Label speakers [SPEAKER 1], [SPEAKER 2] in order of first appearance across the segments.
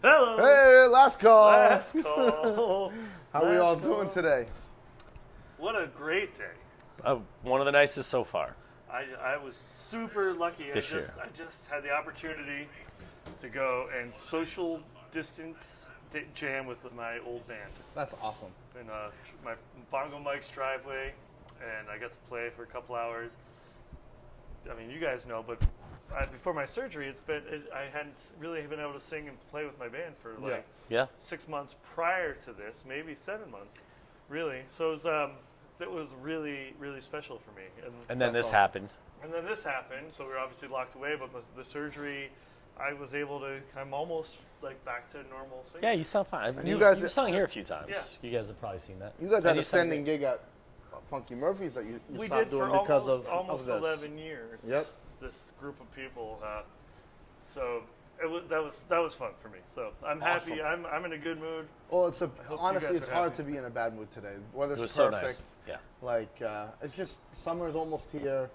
[SPEAKER 1] Hello.
[SPEAKER 2] Hey, last call.
[SPEAKER 1] Last call.
[SPEAKER 2] How are we all doing today?
[SPEAKER 1] What a great day.
[SPEAKER 3] One of the nicest so far.
[SPEAKER 1] I was super lucky.
[SPEAKER 3] This year.
[SPEAKER 1] I just had the opportunity to go and social distance jam with my old band
[SPEAKER 2] That's awesome.
[SPEAKER 1] in my Bongo Mike's driveway, and I got to play for a couple hours. I mean, you guys know, but before my surgery, I hadn't really been able to sing and play with my band for like 6 months prior to this, maybe 7 months, really. So it was really, really special for me.
[SPEAKER 3] And then this happened.
[SPEAKER 1] And then this happened, so we were obviously locked away. But the surgery, I was able to. I'm almost like back to normal singing.
[SPEAKER 3] Yeah, you sound fine.
[SPEAKER 2] You guys
[SPEAKER 3] you sung here a few times.
[SPEAKER 1] Yeah.
[SPEAKER 3] You guys have probably seen that.
[SPEAKER 2] You guys
[SPEAKER 3] And
[SPEAKER 2] had a
[SPEAKER 3] sang
[SPEAKER 2] standing gig at Funky Murphy's that you
[SPEAKER 1] we
[SPEAKER 2] stopped
[SPEAKER 1] did
[SPEAKER 2] doing
[SPEAKER 1] for
[SPEAKER 2] because
[SPEAKER 1] almost
[SPEAKER 2] of this.
[SPEAKER 1] 11 years.
[SPEAKER 2] Yep.
[SPEAKER 1] This group of people. So that was fun for me. So I'm happy.
[SPEAKER 2] Awesome.
[SPEAKER 1] I'm in a good mood.
[SPEAKER 2] Well,
[SPEAKER 1] hope
[SPEAKER 2] honestly,
[SPEAKER 1] you guys
[SPEAKER 2] it's
[SPEAKER 1] are
[SPEAKER 2] hard
[SPEAKER 1] happy.
[SPEAKER 2] to be in a bad mood today. Weather's
[SPEAKER 3] It was
[SPEAKER 2] perfect.
[SPEAKER 3] so nice. Yeah.
[SPEAKER 2] Like it's just summer's almost here.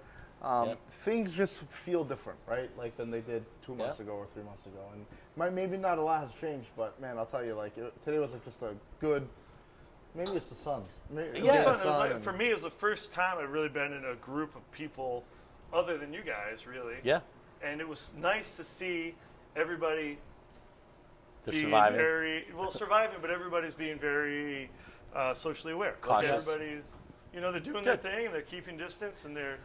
[SPEAKER 2] Things just feel different, right? Like than they did 2 months ago or 3 months ago. And maybe not a lot has changed, but man, I'll tell you, like today was like just a good. Maybe it's the sun.
[SPEAKER 1] It was fun. For me, it was the first time I've really been in a group of people other than you guys, really.
[SPEAKER 3] Yeah.
[SPEAKER 1] And it was nice to see everybody
[SPEAKER 3] They're
[SPEAKER 1] being
[SPEAKER 3] surviving.
[SPEAKER 1] surviving, but everybody's being very socially aware.
[SPEAKER 3] Cautious.
[SPEAKER 1] Like everybody's, they're doing their thing and they're keeping distance and they're.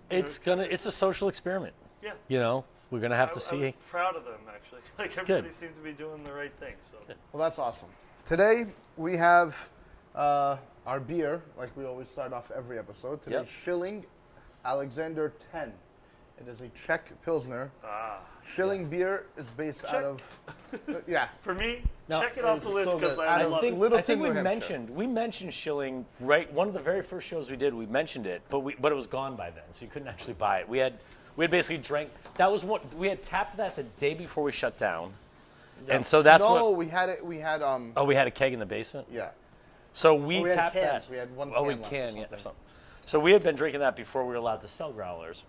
[SPEAKER 3] It's a social experiment.
[SPEAKER 1] Yeah.
[SPEAKER 3] We're gonna have to
[SPEAKER 1] I
[SPEAKER 3] see.
[SPEAKER 1] was proud of them actually. Like everybody seems to be doing the right thing. So.
[SPEAKER 3] Good.
[SPEAKER 2] Well, that's awesome. Today we have our beer, like we always start off every episode. Today's Schilling Alexander 10. It is a Czech Pilsner. Schilling beer is based out of,
[SPEAKER 1] For me,
[SPEAKER 3] No,
[SPEAKER 1] check it off the list
[SPEAKER 2] so
[SPEAKER 1] because
[SPEAKER 2] good.
[SPEAKER 1] I
[SPEAKER 2] Out of
[SPEAKER 1] love it.
[SPEAKER 2] Littleton,
[SPEAKER 3] I think
[SPEAKER 2] New Hampshire.
[SPEAKER 3] we mentioned Schilling right. One of the very first shows we did, we mentioned it, but it was gone by then, so you couldn't actually buy it. We had basically drank. That was what we had tapped that the day before we shut down, and so that's what.
[SPEAKER 2] we had it. We had
[SPEAKER 3] Oh, we had a keg in the basement.
[SPEAKER 2] Yeah.
[SPEAKER 3] So we
[SPEAKER 2] we had
[SPEAKER 3] tapped
[SPEAKER 2] cans.
[SPEAKER 3] that.
[SPEAKER 2] We had one
[SPEAKER 3] Oh,
[SPEAKER 2] can
[SPEAKER 3] we
[SPEAKER 2] left or
[SPEAKER 3] can, yeah, or
[SPEAKER 2] something.
[SPEAKER 3] something. So we had been drinking that before we were allowed to sell growlers.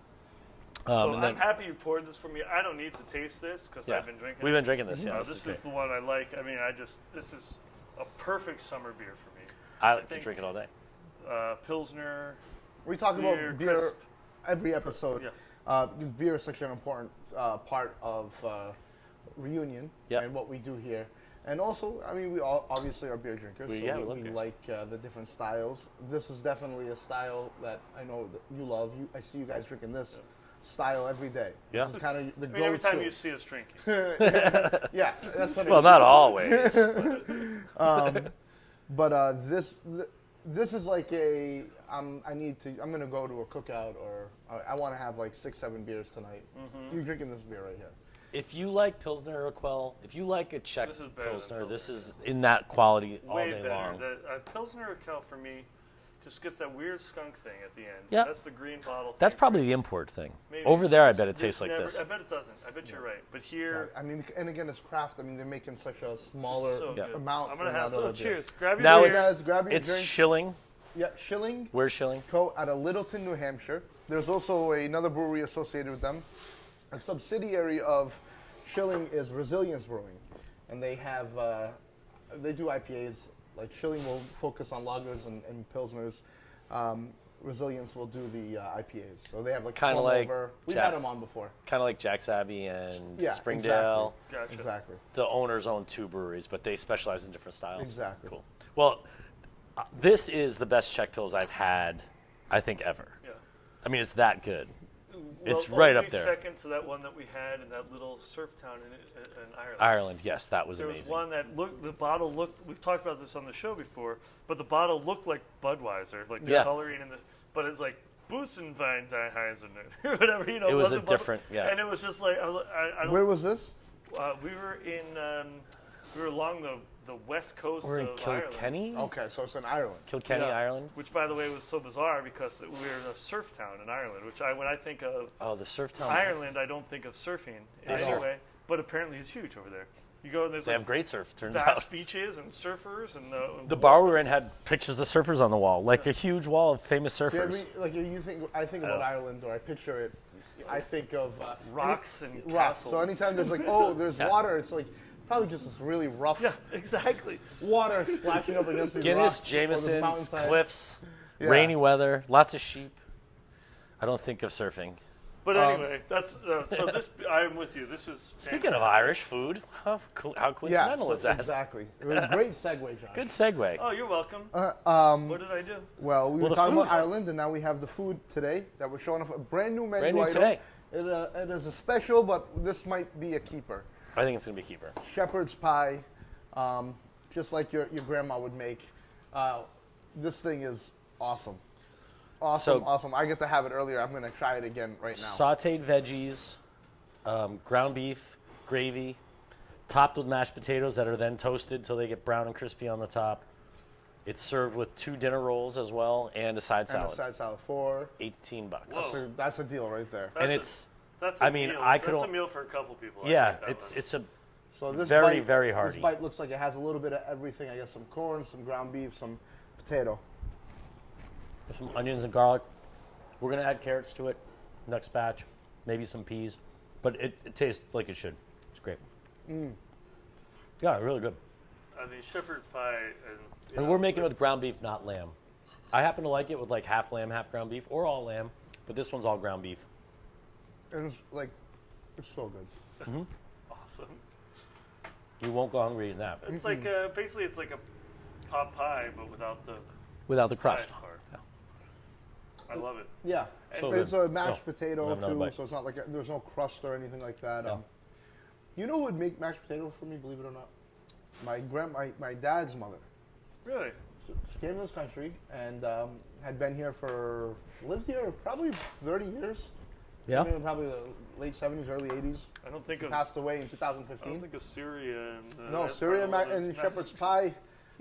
[SPEAKER 1] So
[SPEAKER 3] and then,
[SPEAKER 1] I'm happy you poured this for me. I don't need to taste this because I've been drinking.
[SPEAKER 3] We've been drinking this.
[SPEAKER 1] You
[SPEAKER 3] Yeah,
[SPEAKER 1] know,
[SPEAKER 3] this
[SPEAKER 1] this is the one I like. I mean, this is a perfect summer beer for me.
[SPEAKER 3] I like to
[SPEAKER 1] think-
[SPEAKER 3] drink it all day.
[SPEAKER 1] Pilsner.
[SPEAKER 2] We talk about beer
[SPEAKER 1] crisp.
[SPEAKER 2] every episode.
[SPEAKER 1] Yeah.
[SPEAKER 2] Because beer is such an important part of reunion
[SPEAKER 3] Yep.
[SPEAKER 2] and what we do here. And also, I mean, we all obviously are beer drinkers,
[SPEAKER 3] We
[SPEAKER 2] so
[SPEAKER 3] love
[SPEAKER 2] we
[SPEAKER 3] beer.
[SPEAKER 2] like the different styles. This is definitely a style that I know that you love. I see you guys drinking this style every day.
[SPEAKER 3] Yeah.
[SPEAKER 2] This is kind of the
[SPEAKER 1] I mean,
[SPEAKER 2] go-to.
[SPEAKER 1] every time you see us drinking.
[SPEAKER 2] Yeah, that's what it
[SPEAKER 3] Well,
[SPEAKER 2] is.
[SPEAKER 3] not always.
[SPEAKER 2] But this is like I'm gonna go to a cookout or I want to have like 6-7 beers tonight. You're drinking this beer right here.
[SPEAKER 3] If you like Pilsner or Quell, if you like a Czech
[SPEAKER 1] This is better than
[SPEAKER 3] Pilsner,
[SPEAKER 1] Pilsner.
[SPEAKER 3] this is in that quality all
[SPEAKER 1] Way
[SPEAKER 3] day
[SPEAKER 1] better.
[SPEAKER 3] long.
[SPEAKER 1] The Pilsner account for me just gets that weird skunk thing at the end.
[SPEAKER 3] Yeah.
[SPEAKER 1] That's the green bottle.
[SPEAKER 3] That's
[SPEAKER 1] thing.
[SPEAKER 3] probably the import thing.
[SPEAKER 1] Maybe.
[SPEAKER 3] Over there, I bet it tastes like
[SPEAKER 1] never,
[SPEAKER 3] this.
[SPEAKER 1] I bet it doesn't. I bet you're right. But here,
[SPEAKER 2] I mean, and again, it's craft. I mean, they're making such a smaller
[SPEAKER 1] so good.
[SPEAKER 2] amount.
[SPEAKER 1] I'm gonna
[SPEAKER 2] than
[SPEAKER 1] have
[SPEAKER 2] that other
[SPEAKER 1] some.
[SPEAKER 2] beer.
[SPEAKER 1] Cheers. Grab your
[SPEAKER 3] Now
[SPEAKER 1] beer.
[SPEAKER 2] Guys, grab your
[SPEAKER 3] it's
[SPEAKER 2] drink.
[SPEAKER 3] Schilling.
[SPEAKER 2] Yeah, Schilling
[SPEAKER 3] Where's Schilling?
[SPEAKER 2] Co. out of Littleton, New Hampshire. There's also another brewery associated with them. A subsidiary of Schilling is Resilience Brewing, and they have they do IPAs. Like Schilling will focus on lagers and pilsners. Resilience will do the IPAs. So they have like
[SPEAKER 3] Kinda
[SPEAKER 2] Plum
[SPEAKER 3] like
[SPEAKER 2] Over. We've
[SPEAKER 3] Jack-
[SPEAKER 2] had them on before.
[SPEAKER 3] Kind of like Jack's Abbey and
[SPEAKER 2] Yeah,
[SPEAKER 3] Springdale.
[SPEAKER 1] Gotcha.
[SPEAKER 2] Exactly.
[SPEAKER 3] The owners own 2 breweries, but they specialize in different styles.
[SPEAKER 2] Exactly.
[SPEAKER 3] Cool. Well, this is the best Czech Pils I've had, I think, ever.
[SPEAKER 1] Yeah.
[SPEAKER 3] I mean, it's that good. It's
[SPEAKER 1] Well,
[SPEAKER 3] right
[SPEAKER 1] only
[SPEAKER 3] up there.
[SPEAKER 1] Second to that one that we had in that little surf town in Ireland.
[SPEAKER 3] Ireland, yes, that was
[SPEAKER 1] There was
[SPEAKER 3] amazing.
[SPEAKER 1] one that looked. The bottle looked. We've talked about this on the show before, but the bottle looked like Budweiser, like the
[SPEAKER 3] Yeah.
[SPEAKER 1] coloring in the. But it's like Busenweinheisen or whatever. You know,
[SPEAKER 3] It was
[SPEAKER 1] wasn't
[SPEAKER 3] a different-
[SPEAKER 1] Bud-
[SPEAKER 3] yeah.
[SPEAKER 1] And it was just like I don't.
[SPEAKER 2] Where was this?
[SPEAKER 1] We were in. We were along the west coast
[SPEAKER 3] We're in
[SPEAKER 1] of Ireland.
[SPEAKER 3] Kilkenny?
[SPEAKER 2] Okay, so it's in Ireland.
[SPEAKER 3] Kilkenny,
[SPEAKER 1] Yeah.
[SPEAKER 3] Ireland?
[SPEAKER 1] Which, by the way, was so bizarre because we were in a surf town in Ireland. Which when I think of
[SPEAKER 3] Oh, the surf town.
[SPEAKER 1] Ireland, I don't think of surfing in
[SPEAKER 3] They
[SPEAKER 1] any
[SPEAKER 3] surf.
[SPEAKER 1] way. But apparently, it's huge over there. You go and there's
[SPEAKER 3] They
[SPEAKER 1] like
[SPEAKER 3] have great surf, turns
[SPEAKER 1] vast
[SPEAKER 3] out.
[SPEAKER 1] beaches and surfers and
[SPEAKER 3] The bar we were in had pictures of surfers on the wall, like a huge wall of famous
[SPEAKER 2] See,
[SPEAKER 3] surfers.
[SPEAKER 2] I think about Ireland, or I picture it. I think of
[SPEAKER 1] rocks and
[SPEAKER 2] rocks.
[SPEAKER 1] castles.
[SPEAKER 2] So anytime there's like, oh, there's
[SPEAKER 3] Yeah.
[SPEAKER 2] water, it's like Probably just this really rough
[SPEAKER 1] Yeah, exactly.
[SPEAKER 2] water splashing up against these
[SPEAKER 3] Guinness,
[SPEAKER 2] rocks or this
[SPEAKER 3] Jameson's,
[SPEAKER 2] mountainside.
[SPEAKER 3] cliffs,
[SPEAKER 2] Yeah.
[SPEAKER 3] rainy weather, lots of sheep. I don't think of surfing.
[SPEAKER 1] But anyway, that's so. This I'm with you. This is
[SPEAKER 3] Speaking of
[SPEAKER 1] fantastic.
[SPEAKER 3] Irish food, how
[SPEAKER 2] Yeah,
[SPEAKER 3] coincidental is that?
[SPEAKER 2] exactly. It was a great segue, Josh.
[SPEAKER 3] Good segue.
[SPEAKER 1] Oh, you're welcome. What did I do?
[SPEAKER 2] Well, we
[SPEAKER 3] Well,
[SPEAKER 2] were
[SPEAKER 3] the
[SPEAKER 2] talking
[SPEAKER 3] food.
[SPEAKER 2] about Ireland, and now we have the food today that we're showing off. A brand new menu
[SPEAKER 3] Brand new
[SPEAKER 2] item.
[SPEAKER 3] today.
[SPEAKER 2] It is a special, but this might be a keeper.
[SPEAKER 3] I think it's going to be a keeper.
[SPEAKER 2] Shepherd's pie, just like your grandma would make. This thing is awesome.
[SPEAKER 3] So-
[SPEAKER 2] Awesome. I get to have it earlier. I'm going to try it again right now.
[SPEAKER 3] Sauteed veggies, ground beef, gravy, topped with mashed potatoes that are then toasted till they get brown and crispy on the top. It's served with 2 dinner rolls as well and a side
[SPEAKER 2] and
[SPEAKER 3] salad.
[SPEAKER 2] a side salad for
[SPEAKER 3] $18.
[SPEAKER 1] Whoa.
[SPEAKER 2] so that's a deal right there.
[SPEAKER 3] And
[SPEAKER 1] That's
[SPEAKER 3] it's
[SPEAKER 1] a
[SPEAKER 3] I mean,
[SPEAKER 1] meal.
[SPEAKER 3] I could
[SPEAKER 1] That's a
[SPEAKER 3] al-
[SPEAKER 1] meal for a couple people. I
[SPEAKER 3] yeah,
[SPEAKER 1] think that
[SPEAKER 3] it's
[SPEAKER 1] one.
[SPEAKER 2] So this
[SPEAKER 3] very,
[SPEAKER 2] bite,
[SPEAKER 3] very hearty.
[SPEAKER 2] This bite looks like it has a little bit of everything. I guess some corn, some ground beef, some potato.
[SPEAKER 3] some onions and garlic. We're going to add carrots to it next batch, maybe some peas, but it tastes like it should. It's great. Yeah, really good.
[SPEAKER 1] I mean, shepherd's pie, and
[SPEAKER 3] And we're making it with ground beef, not lamb. I happen to like it with like half lamb, half ground beef, or all lamb, but this one's all ground beef.
[SPEAKER 2] And it's like, it's so good.
[SPEAKER 1] awesome.
[SPEAKER 3] You won't go hungry eating that
[SPEAKER 1] It's like basically it's like a pot pie, but without the
[SPEAKER 3] without the
[SPEAKER 1] pie
[SPEAKER 3] crust.
[SPEAKER 1] part. I love it.
[SPEAKER 2] Yeah,
[SPEAKER 3] So
[SPEAKER 2] it's
[SPEAKER 3] good.
[SPEAKER 2] a mashed
[SPEAKER 3] No,
[SPEAKER 2] potato
[SPEAKER 3] have another
[SPEAKER 2] too,
[SPEAKER 3] bite.
[SPEAKER 2] so it's not like there's no crust or anything like that.
[SPEAKER 3] No.
[SPEAKER 2] You know what would make mashed potato for me? Believe it or not, my dad's mother.
[SPEAKER 1] Really?
[SPEAKER 2] She came to this country and had been here lived here probably 30 years.
[SPEAKER 3] Yeah.
[SPEAKER 2] Maybe probably the late 70s, early 80s.
[SPEAKER 1] I don't think
[SPEAKER 2] She
[SPEAKER 1] of
[SPEAKER 2] passed away in
[SPEAKER 1] I
[SPEAKER 2] 2015.
[SPEAKER 1] don't think of Syria and
[SPEAKER 2] No,
[SPEAKER 1] that
[SPEAKER 2] Syria
[SPEAKER 1] part of
[SPEAKER 2] and
[SPEAKER 1] it's
[SPEAKER 2] shepherd's
[SPEAKER 1] mashed.
[SPEAKER 2] pie.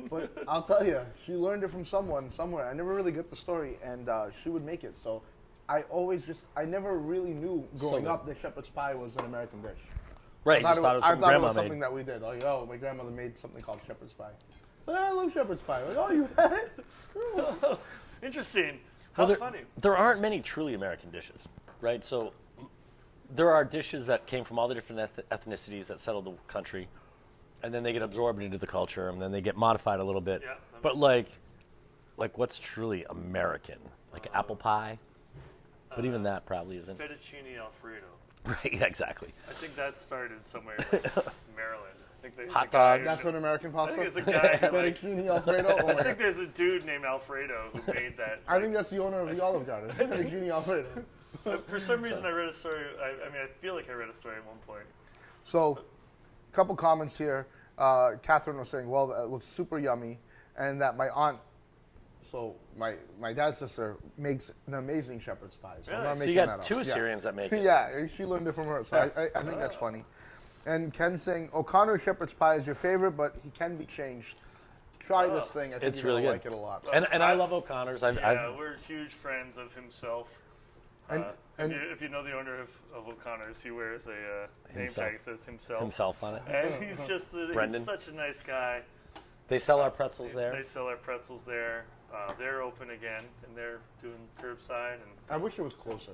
[SPEAKER 2] But I'll tell you, she learned it from someone somewhere. I never really get the story, and she would make it. So I never really knew growing
[SPEAKER 3] good.
[SPEAKER 2] up that shepherd's pie was an American dish.
[SPEAKER 3] Right, you just thought it was
[SPEAKER 2] I
[SPEAKER 3] something
[SPEAKER 2] thought it
[SPEAKER 3] grandma
[SPEAKER 2] was something
[SPEAKER 3] made.
[SPEAKER 2] that we did. Like, oh, my grandmother made something called shepherd's pie. I love shepherd's pie. Like, oh, you had it?
[SPEAKER 1] Interesting. How
[SPEAKER 3] Well,
[SPEAKER 1] funny.
[SPEAKER 3] there aren't many truly American dishes, right? So there are dishes that came from all the different ethnicities that settled the country, and then they get absorbed into the culture, and then they get modified a little bit.
[SPEAKER 1] Yeah, that
[SPEAKER 3] But like what's truly American? Like apple pie? But even that probably isn't.
[SPEAKER 1] Fettuccine Alfredo.
[SPEAKER 3] Right, yeah, exactly.
[SPEAKER 1] I think that started somewhere in Maryland. I think there's
[SPEAKER 3] Hot
[SPEAKER 1] a guy
[SPEAKER 3] dogs.
[SPEAKER 2] That's what American pasta.
[SPEAKER 1] I think it's a guy who, like,
[SPEAKER 2] Fettuccine Alfredo. Oh my
[SPEAKER 1] I think
[SPEAKER 2] God.
[SPEAKER 1] there's a dude named Alfredo who made that.
[SPEAKER 2] I think that's the owner of the Olive Garden. Fettuccine Alfredo.
[SPEAKER 1] For some reason, I read a story. I mean, I feel like I read a story at one point.
[SPEAKER 2] So, a couple comments here. Catherine was saying, well, that looks super yummy. And that my aunt, so my dad's sister, makes an amazing shepherd's pie. So, I'm
[SPEAKER 1] Really?
[SPEAKER 2] not
[SPEAKER 3] So
[SPEAKER 2] making
[SPEAKER 3] you
[SPEAKER 2] that
[SPEAKER 3] got
[SPEAKER 2] up.
[SPEAKER 3] 2
[SPEAKER 2] Yeah.
[SPEAKER 3] Syrians that make it.
[SPEAKER 2] Yeah, she learned it from her. So I think that's funny. And Ken saying, O'Connor's shepherd's pie is your favorite, but he can be changed. Try this thing. I think
[SPEAKER 3] It's
[SPEAKER 2] you're
[SPEAKER 3] really
[SPEAKER 2] gonna
[SPEAKER 3] good.
[SPEAKER 2] like it a lot.
[SPEAKER 3] And I love O'Connor's.
[SPEAKER 1] Yeah, we're huge friends of himself.
[SPEAKER 2] And- and-
[SPEAKER 1] if you know the owner of O'Connor's, he wears a name
[SPEAKER 3] Himself.
[SPEAKER 1] tag that says himself.
[SPEAKER 3] himself on it.
[SPEAKER 1] And he's just
[SPEAKER 3] Brendan.
[SPEAKER 1] he's such a nice guy.
[SPEAKER 3] They sell our pretzels
[SPEAKER 1] They
[SPEAKER 3] there.
[SPEAKER 1] sell our pretzels there. They're open again, and they're doing curbside. And
[SPEAKER 2] I wish it was closer.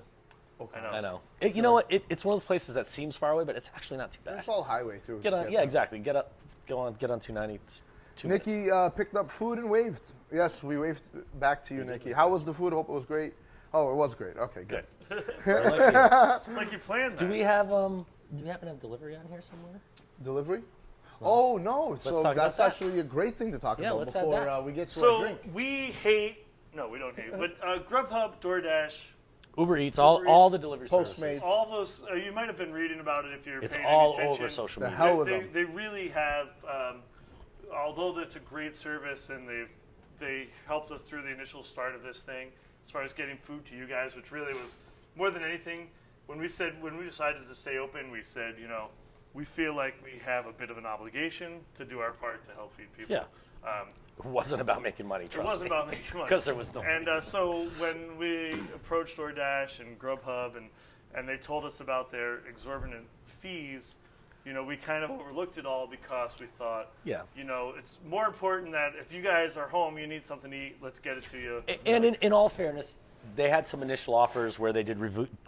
[SPEAKER 1] I know.
[SPEAKER 3] I know. You know what? It's one of those places that seems far away, but it's actually not too bad.
[SPEAKER 2] It's all highway, too.
[SPEAKER 3] Get on, yeah, exactly. Get on 290. It's 2 minutes.
[SPEAKER 2] Nikki picked up food and waved. Yes, we waved back to you, Nikki. How was the food? Hope it was great. Oh, it was great. Okay, good.
[SPEAKER 3] Good. I like you.
[SPEAKER 1] It's like you planned that.
[SPEAKER 3] Do we happen to have delivery on here somewhere?
[SPEAKER 2] Delivery? Oh, no. So
[SPEAKER 3] talk about
[SPEAKER 2] that's
[SPEAKER 3] that.
[SPEAKER 2] actually a great thing to talk
[SPEAKER 3] Yeah,
[SPEAKER 2] about
[SPEAKER 3] let's add
[SPEAKER 2] before
[SPEAKER 3] that.
[SPEAKER 2] we get to our
[SPEAKER 1] So
[SPEAKER 2] drink.
[SPEAKER 1] we hate. No, we don't hate. But Grubhub, DoorDash,
[SPEAKER 3] Uber Eats,
[SPEAKER 1] Uber
[SPEAKER 3] all
[SPEAKER 1] Eats,
[SPEAKER 3] the delivery
[SPEAKER 2] Postmates.
[SPEAKER 3] services.
[SPEAKER 1] all those. You might have been reading about it if you're
[SPEAKER 3] It's
[SPEAKER 1] paying
[SPEAKER 3] all
[SPEAKER 1] any attention.
[SPEAKER 3] over social
[SPEAKER 2] The
[SPEAKER 3] media.
[SPEAKER 2] hell with
[SPEAKER 1] they,
[SPEAKER 2] them.
[SPEAKER 1] they really have. Although it's a great service, and they helped us through the initial start of this thing, as far as getting food to you guys, which really was more than anything. When we decided to stay open, we said, we feel like we have a bit of an obligation to do our part to help feed people.
[SPEAKER 3] Yeah. It wasn't about making money,
[SPEAKER 1] It
[SPEAKER 3] trust
[SPEAKER 1] wasn't
[SPEAKER 3] me.
[SPEAKER 1] about making money.
[SPEAKER 3] Because there was no
[SPEAKER 1] And so when we approached DoorDash and Grubhub and they told us about their exorbitant fees, we kind of overlooked it all because we thought,
[SPEAKER 3] Yeah.
[SPEAKER 1] it's more important that if you guys are home, you need something to eat, let's get it to you.
[SPEAKER 3] And in all fairness, they had some initial offers where they did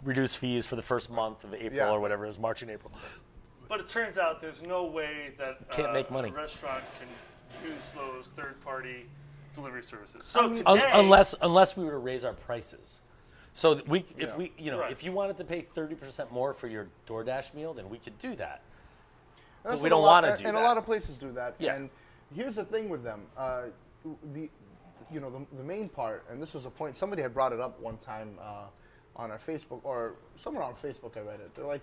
[SPEAKER 3] reduce fees for the first month of April
[SPEAKER 2] Yeah.
[SPEAKER 3] or whatever it was, March and April.
[SPEAKER 1] But it turns out there's no way that
[SPEAKER 3] Can't make money.
[SPEAKER 1] a restaurant can use those third-party delivery services. So today,
[SPEAKER 3] unless we were to raise our prices. So if
[SPEAKER 1] Right.
[SPEAKER 3] if you wanted to pay 30% more for your DoorDash meal, then we could do that.
[SPEAKER 2] That's
[SPEAKER 3] we
[SPEAKER 2] what
[SPEAKER 3] don't want to do
[SPEAKER 2] and
[SPEAKER 3] that.
[SPEAKER 2] a lot of places do that.
[SPEAKER 3] Yeah.
[SPEAKER 2] And here's the thing with them. The main part, and this was a point, somebody had brought it up one time on our Facebook, or somewhere on Facebook I read it. They're like,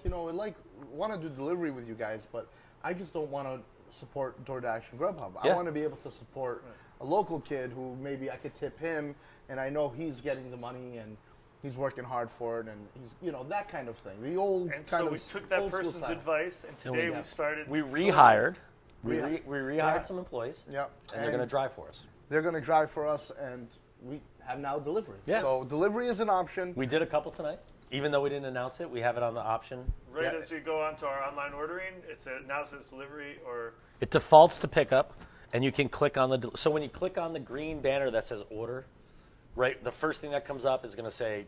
[SPEAKER 2] want to do delivery with you guys, but I just don't want to support DoorDash and Grubhub.
[SPEAKER 3] Yeah.
[SPEAKER 2] I want to be able to support a local kid who maybe I could tip him, and I know he's getting the money, and he's working hard for it, and he's, that kind of thing. The old
[SPEAKER 1] and
[SPEAKER 2] kind
[SPEAKER 1] so
[SPEAKER 2] of
[SPEAKER 1] we took that
[SPEAKER 2] old school
[SPEAKER 1] person's
[SPEAKER 2] style.
[SPEAKER 1] advice, and today we started.
[SPEAKER 3] We rehired. We
[SPEAKER 2] Rehi-
[SPEAKER 3] rehired some employees.
[SPEAKER 2] Yep.
[SPEAKER 3] And they're going to drive for us.
[SPEAKER 2] They're going to drive for us, and we have now delivery.
[SPEAKER 3] Yeah.
[SPEAKER 2] So delivery is an option.
[SPEAKER 3] We did a couple tonight. Even though we didn't announce it, we have it on the option.
[SPEAKER 1] Right
[SPEAKER 2] Yeah.
[SPEAKER 1] as you go onto our online ordering, now says delivery or.
[SPEAKER 3] It defaults to pickup, and you can click on the. So when you click on the green banner that says order, right, the first thing that comes up is going to say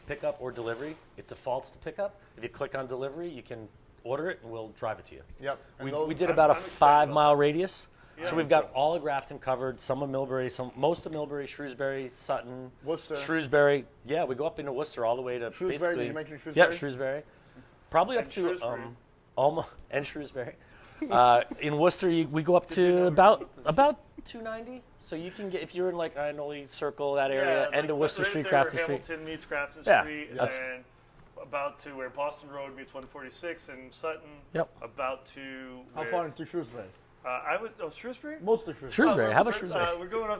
[SPEAKER 3] pickup or delivery. It defaults to pickup. If you click on delivery, you can order it, and we'll drive it to you.
[SPEAKER 2] Yep. And
[SPEAKER 3] We did about
[SPEAKER 1] I'm
[SPEAKER 3] a
[SPEAKER 1] excited
[SPEAKER 3] 5-mile radius.
[SPEAKER 1] Yeah.
[SPEAKER 3] So we've got all of Grafton covered, some of Millbury, most of Millbury, Shrewsbury, Sutton,
[SPEAKER 2] Worcester.
[SPEAKER 3] Shrewsbury. Yeah, we go up into Worcester all the way to
[SPEAKER 2] Shrewsbury,
[SPEAKER 3] basically.
[SPEAKER 2] did you mention Shrewsbury?
[SPEAKER 3] Yep, Shrewsbury. Probably up
[SPEAKER 1] And
[SPEAKER 3] to
[SPEAKER 1] Shrewsbury.
[SPEAKER 3] almost and Shrewsbury. In Worcester, we go up
[SPEAKER 1] you
[SPEAKER 3] to
[SPEAKER 1] know we
[SPEAKER 3] about
[SPEAKER 1] went to-
[SPEAKER 3] about 290. So you can get if you're in like Inole Circle, that area, end of Worcester
[SPEAKER 1] right
[SPEAKER 3] Street,
[SPEAKER 1] there
[SPEAKER 3] Grafton
[SPEAKER 1] where
[SPEAKER 3] Street.
[SPEAKER 1] Hamilton meets Grafton
[SPEAKER 3] Yeah,
[SPEAKER 1] Street,
[SPEAKER 3] that's-
[SPEAKER 1] and about to where Boston Road meets 146 and Sutton.
[SPEAKER 3] Yep.
[SPEAKER 1] About to
[SPEAKER 2] How
[SPEAKER 1] where,
[SPEAKER 2] far into Shrewsbury?
[SPEAKER 1] Shrewsbury.
[SPEAKER 2] Most of Shrewsbury.
[SPEAKER 3] Shrewsbury. How about
[SPEAKER 1] we're,
[SPEAKER 3] Shrewsbury?
[SPEAKER 1] we're going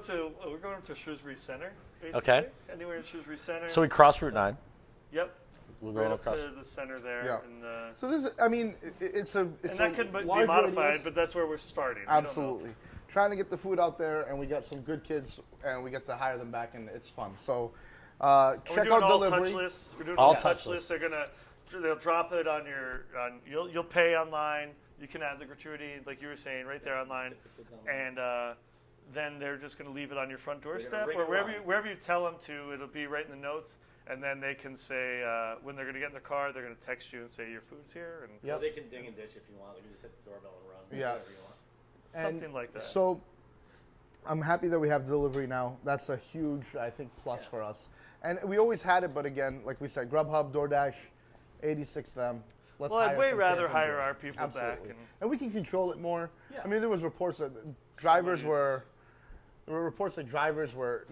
[SPEAKER 1] up to Shrewsbury Center. Basically.
[SPEAKER 3] Okay.
[SPEAKER 1] Anywhere in Shrewsbury Center.
[SPEAKER 3] So we cross Route 9.
[SPEAKER 1] Yep.
[SPEAKER 3] We're
[SPEAKER 1] Right
[SPEAKER 3] going
[SPEAKER 1] up
[SPEAKER 3] across.
[SPEAKER 1] to the center there.
[SPEAKER 2] Yeah.
[SPEAKER 1] And,
[SPEAKER 2] So this, I mean, it's a
[SPEAKER 1] and that could be
[SPEAKER 2] large
[SPEAKER 1] modified,
[SPEAKER 2] radius.
[SPEAKER 1] but that's where we're starting. We don't know.
[SPEAKER 2] Absolutely. Trying to get the food out there, and we got some good kids, and we get to hire them back, and it's fun. So
[SPEAKER 1] We're
[SPEAKER 2] check
[SPEAKER 1] doing
[SPEAKER 2] out
[SPEAKER 1] all
[SPEAKER 2] delivery.
[SPEAKER 1] touchless. We're doing
[SPEAKER 3] All
[SPEAKER 1] all touchless.
[SPEAKER 3] touchless.
[SPEAKER 1] They'll drop it on your. You'll pay online. You can add the gratuity, like you were saying, right there online, and then they're just going to leave it on your front doorstep
[SPEAKER 3] ring
[SPEAKER 1] or
[SPEAKER 3] it
[SPEAKER 1] wherever
[SPEAKER 3] around.
[SPEAKER 1] wherever you tell them to. It'll be right in the notes, and then they can say when they're going to get in the car, they're going to text you and say your food's here, and
[SPEAKER 2] Yep.
[SPEAKER 3] They can ding and ditch if you want. You can just hit the doorbell and run.
[SPEAKER 2] Yeah.
[SPEAKER 3] Whatever you want.
[SPEAKER 2] And
[SPEAKER 1] something like that.
[SPEAKER 2] So I'm happy that we have delivery now. That's a huge, I think, plus for us. And we always had it, but again, like we said, Grubhub, DoorDash, 86 them. Let's
[SPEAKER 1] Well, I'd
[SPEAKER 2] hire
[SPEAKER 1] way
[SPEAKER 2] some
[SPEAKER 1] rather
[SPEAKER 2] kids and
[SPEAKER 1] hire
[SPEAKER 2] do it.
[SPEAKER 1] our people back.
[SPEAKER 2] Absolutely. And we can control it more.
[SPEAKER 3] Yeah.
[SPEAKER 2] I mean, there was reports that drivers
[SPEAKER 1] Somebody's-
[SPEAKER 2] were, there were reports that drivers were,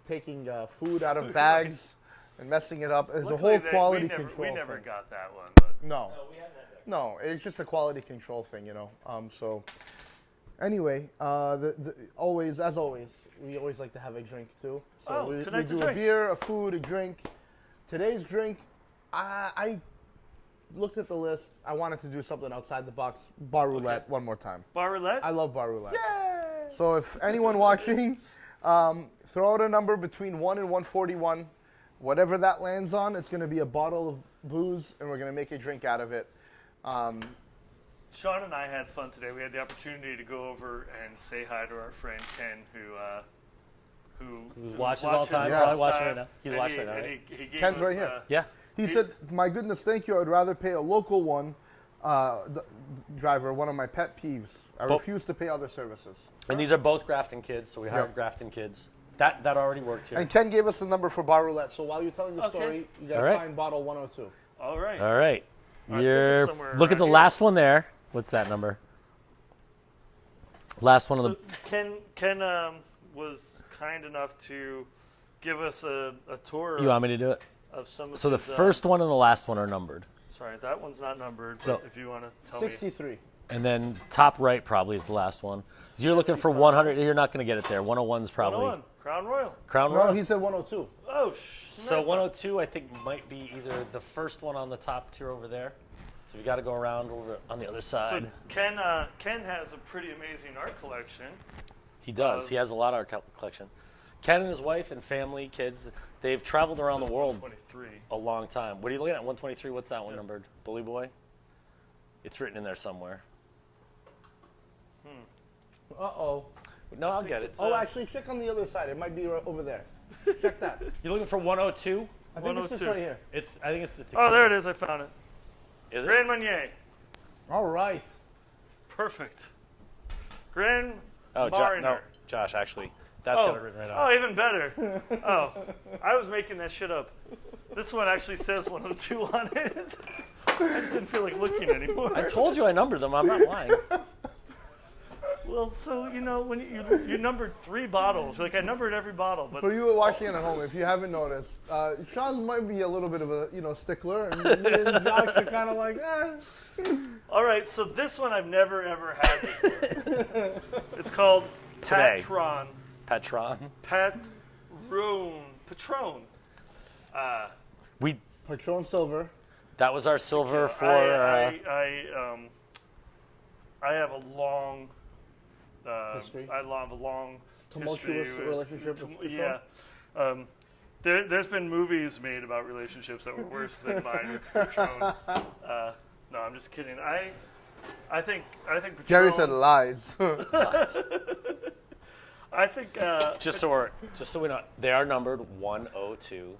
[SPEAKER 2] taking food out of bags and messing it up. There's a
[SPEAKER 1] Luckily,
[SPEAKER 2] whole quality
[SPEAKER 1] we never,
[SPEAKER 2] control
[SPEAKER 1] We never
[SPEAKER 2] thing.
[SPEAKER 1] got that one, but
[SPEAKER 2] No.
[SPEAKER 3] we have that there.
[SPEAKER 2] No, it's just a quality control thing, So, anyway, always, as always, we always like to have a drink too. So
[SPEAKER 1] Oh,
[SPEAKER 2] we
[SPEAKER 1] tonight's a
[SPEAKER 2] do a
[SPEAKER 1] drink.
[SPEAKER 2] beer, a food, a drink. Today's drink, I looked at the list. I wanted to do something outside the box. Bar roulette, one more time.
[SPEAKER 1] bar roulette.
[SPEAKER 2] I love bar roulette. So if anyone watching, throw out a number between 1 and 141. Whatever that lands on, it's going to be a bottle of booze, and we're going to make a drink out of it.
[SPEAKER 1] Sean and I had fun today. We had the opportunity to go over and say hi to our friend Ken, who
[SPEAKER 3] watches all the time.
[SPEAKER 2] Yes.
[SPEAKER 3] Probably watching right now. He's
[SPEAKER 1] and
[SPEAKER 3] watching
[SPEAKER 1] he,
[SPEAKER 3] right now,
[SPEAKER 1] and
[SPEAKER 3] right?
[SPEAKER 1] he gave
[SPEAKER 2] Ken's
[SPEAKER 1] us,
[SPEAKER 2] right here.
[SPEAKER 3] Yeah.
[SPEAKER 2] He said, "My goodness, thank you. I'd rather pay a local one, driver. One of my pet peeves. I
[SPEAKER 3] But-
[SPEAKER 2] refuse to pay other services."
[SPEAKER 3] And these are both Grafton kids, so we hired
[SPEAKER 2] Yep.
[SPEAKER 3] Grafton kids. That already worked here.
[SPEAKER 2] And Ken gave us the number for bar roulette. So while you're telling the
[SPEAKER 1] Okay.
[SPEAKER 2] story, you got
[SPEAKER 3] All
[SPEAKER 2] to
[SPEAKER 3] right.
[SPEAKER 2] find bottle 102.
[SPEAKER 1] All right.
[SPEAKER 3] All right.
[SPEAKER 1] I think
[SPEAKER 3] You're
[SPEAKER 1] it's somewhere
[SPEAKER 3] look at
[SPEAKER 1] around
[SPEAKER 3] the
[SPEAKER 1] here.
[SPEAKER 3] last one there. What's that number? Last one
[SPEAKER 1] So
[SPEAKER 3] of
[SPEAKER 1] Ken was kind enough to give us a tour
[SPEAKER 3] the. You want me to do it?
[SPEAKER 1] of some of
[SPEAKER 3] So the
[SPEAKER 1] his,
[SPEAKER 3] first one and the last one are numbered.
[SPEAKER 1] Sorry, that one's not numbered,
[SPEAKER 3] So-
[SPEAKER 1] but if you want to tell me.
[SPEAKER 2] 63.
[SPEAKER 3] And then top right probably is the last one. So you're looking for 100. You're not going to get it there. 101's probably
[SPEAKER 1] 101, Crown Royal.
[SPEAKER 3] Crown
[SPEAKER 2] No,
[SPEAKER 3] Royal.
[SPEAKER 2] he said 102.
[SPEAKER 1] Oh,
[SPEAKER 3] So 102, I think, might be either the first one on the top tier over there. So we got to go around over on the other
[SPEAKER 1] So
[SPEAKER 3] side.
[SPEAKER 1] Ken has a pretty amazing art collection.
[SPEAKER 3] He does. He has a lot of art collection. Ken and his wife and family, kids, they've traveled around the world
[SPEAKER 1] 23.
[SPEAKER 3] a long time. What are you looking at? 123. What's that one numbered? Bully Boy. It's written in there somewhere.
[SPEAKER 2] Uh-oh.
[SPEAKER 3] No, I'll get it.
[SPEAKER 1] it's,
[SPEAKER 2] Oh, actually, check on the other side. It might be right over there. Check that.
[SPEAKER 3] You're looking for 102.
[SPEAKER 2] I think it's just
[SPEAKER 1] 102.
[SPEAKER 2] right here.
[SPEAKER 3] I think it's the.
[SPEAKER 1] Oh, there it is. I found it.
[SPEAKER 3] Is it?
[SPEAKER 1] Grand Marnier.
[SPEAKER 2] All right.
[SPEAKER 1] Perfect. Grand
[SPEAKER 3] Oh,
[SPEAKER 1] Marnier.
[SPEAKER 3] no, Josh, actually, that's got it written right
[SPEAKER 1] Oh,
[SPEAKER 3] on.
[SPEAKER 1] even better. Oh, I was making that shit up. This one actually says 102 on it. I just didn't feel like looking anymore.
[SPEAKER 3] I told you I numbered them. I'm not lying.
[SPEAKER 1] Well, so, you know, when you numbered 3 bottles. Like, I numbered every bottle. But
[SPEAKER 2] For you watching at home, if you haven't noticed, Sean might be a little bit of a stickler, and me and Josh are kind of like,
[SPEAKER 1] All right, so this one I've never, ever had before. It's called
[SPEAKER 3] Today.
[SPEAKER 1] Patron.
[SPEAKER 3] Patron.
[SPEAKER 1] Patron.
[SPEAKER 2] Patron Silver.
[SPEAKER 3] That was our silver for.
[SPEAKER 1] I have a long
[SPEAKER 2] History?
[SPEAKER 1] I have a long
[SPEAKER 2] Tumultuous
[SPEAKER 1] history
[SPEAKER 2] relationship with Patron?
[SPEAKER 1] Yeah. There's been movies made about relationships that were worse than mine with Patron. No, I'm just kidding. I think Patron.
[SPEAKER 2] Gary said lies.
[SPEAKER 1] I think
[SPEAKER 3] just so we know, they are numbered 102.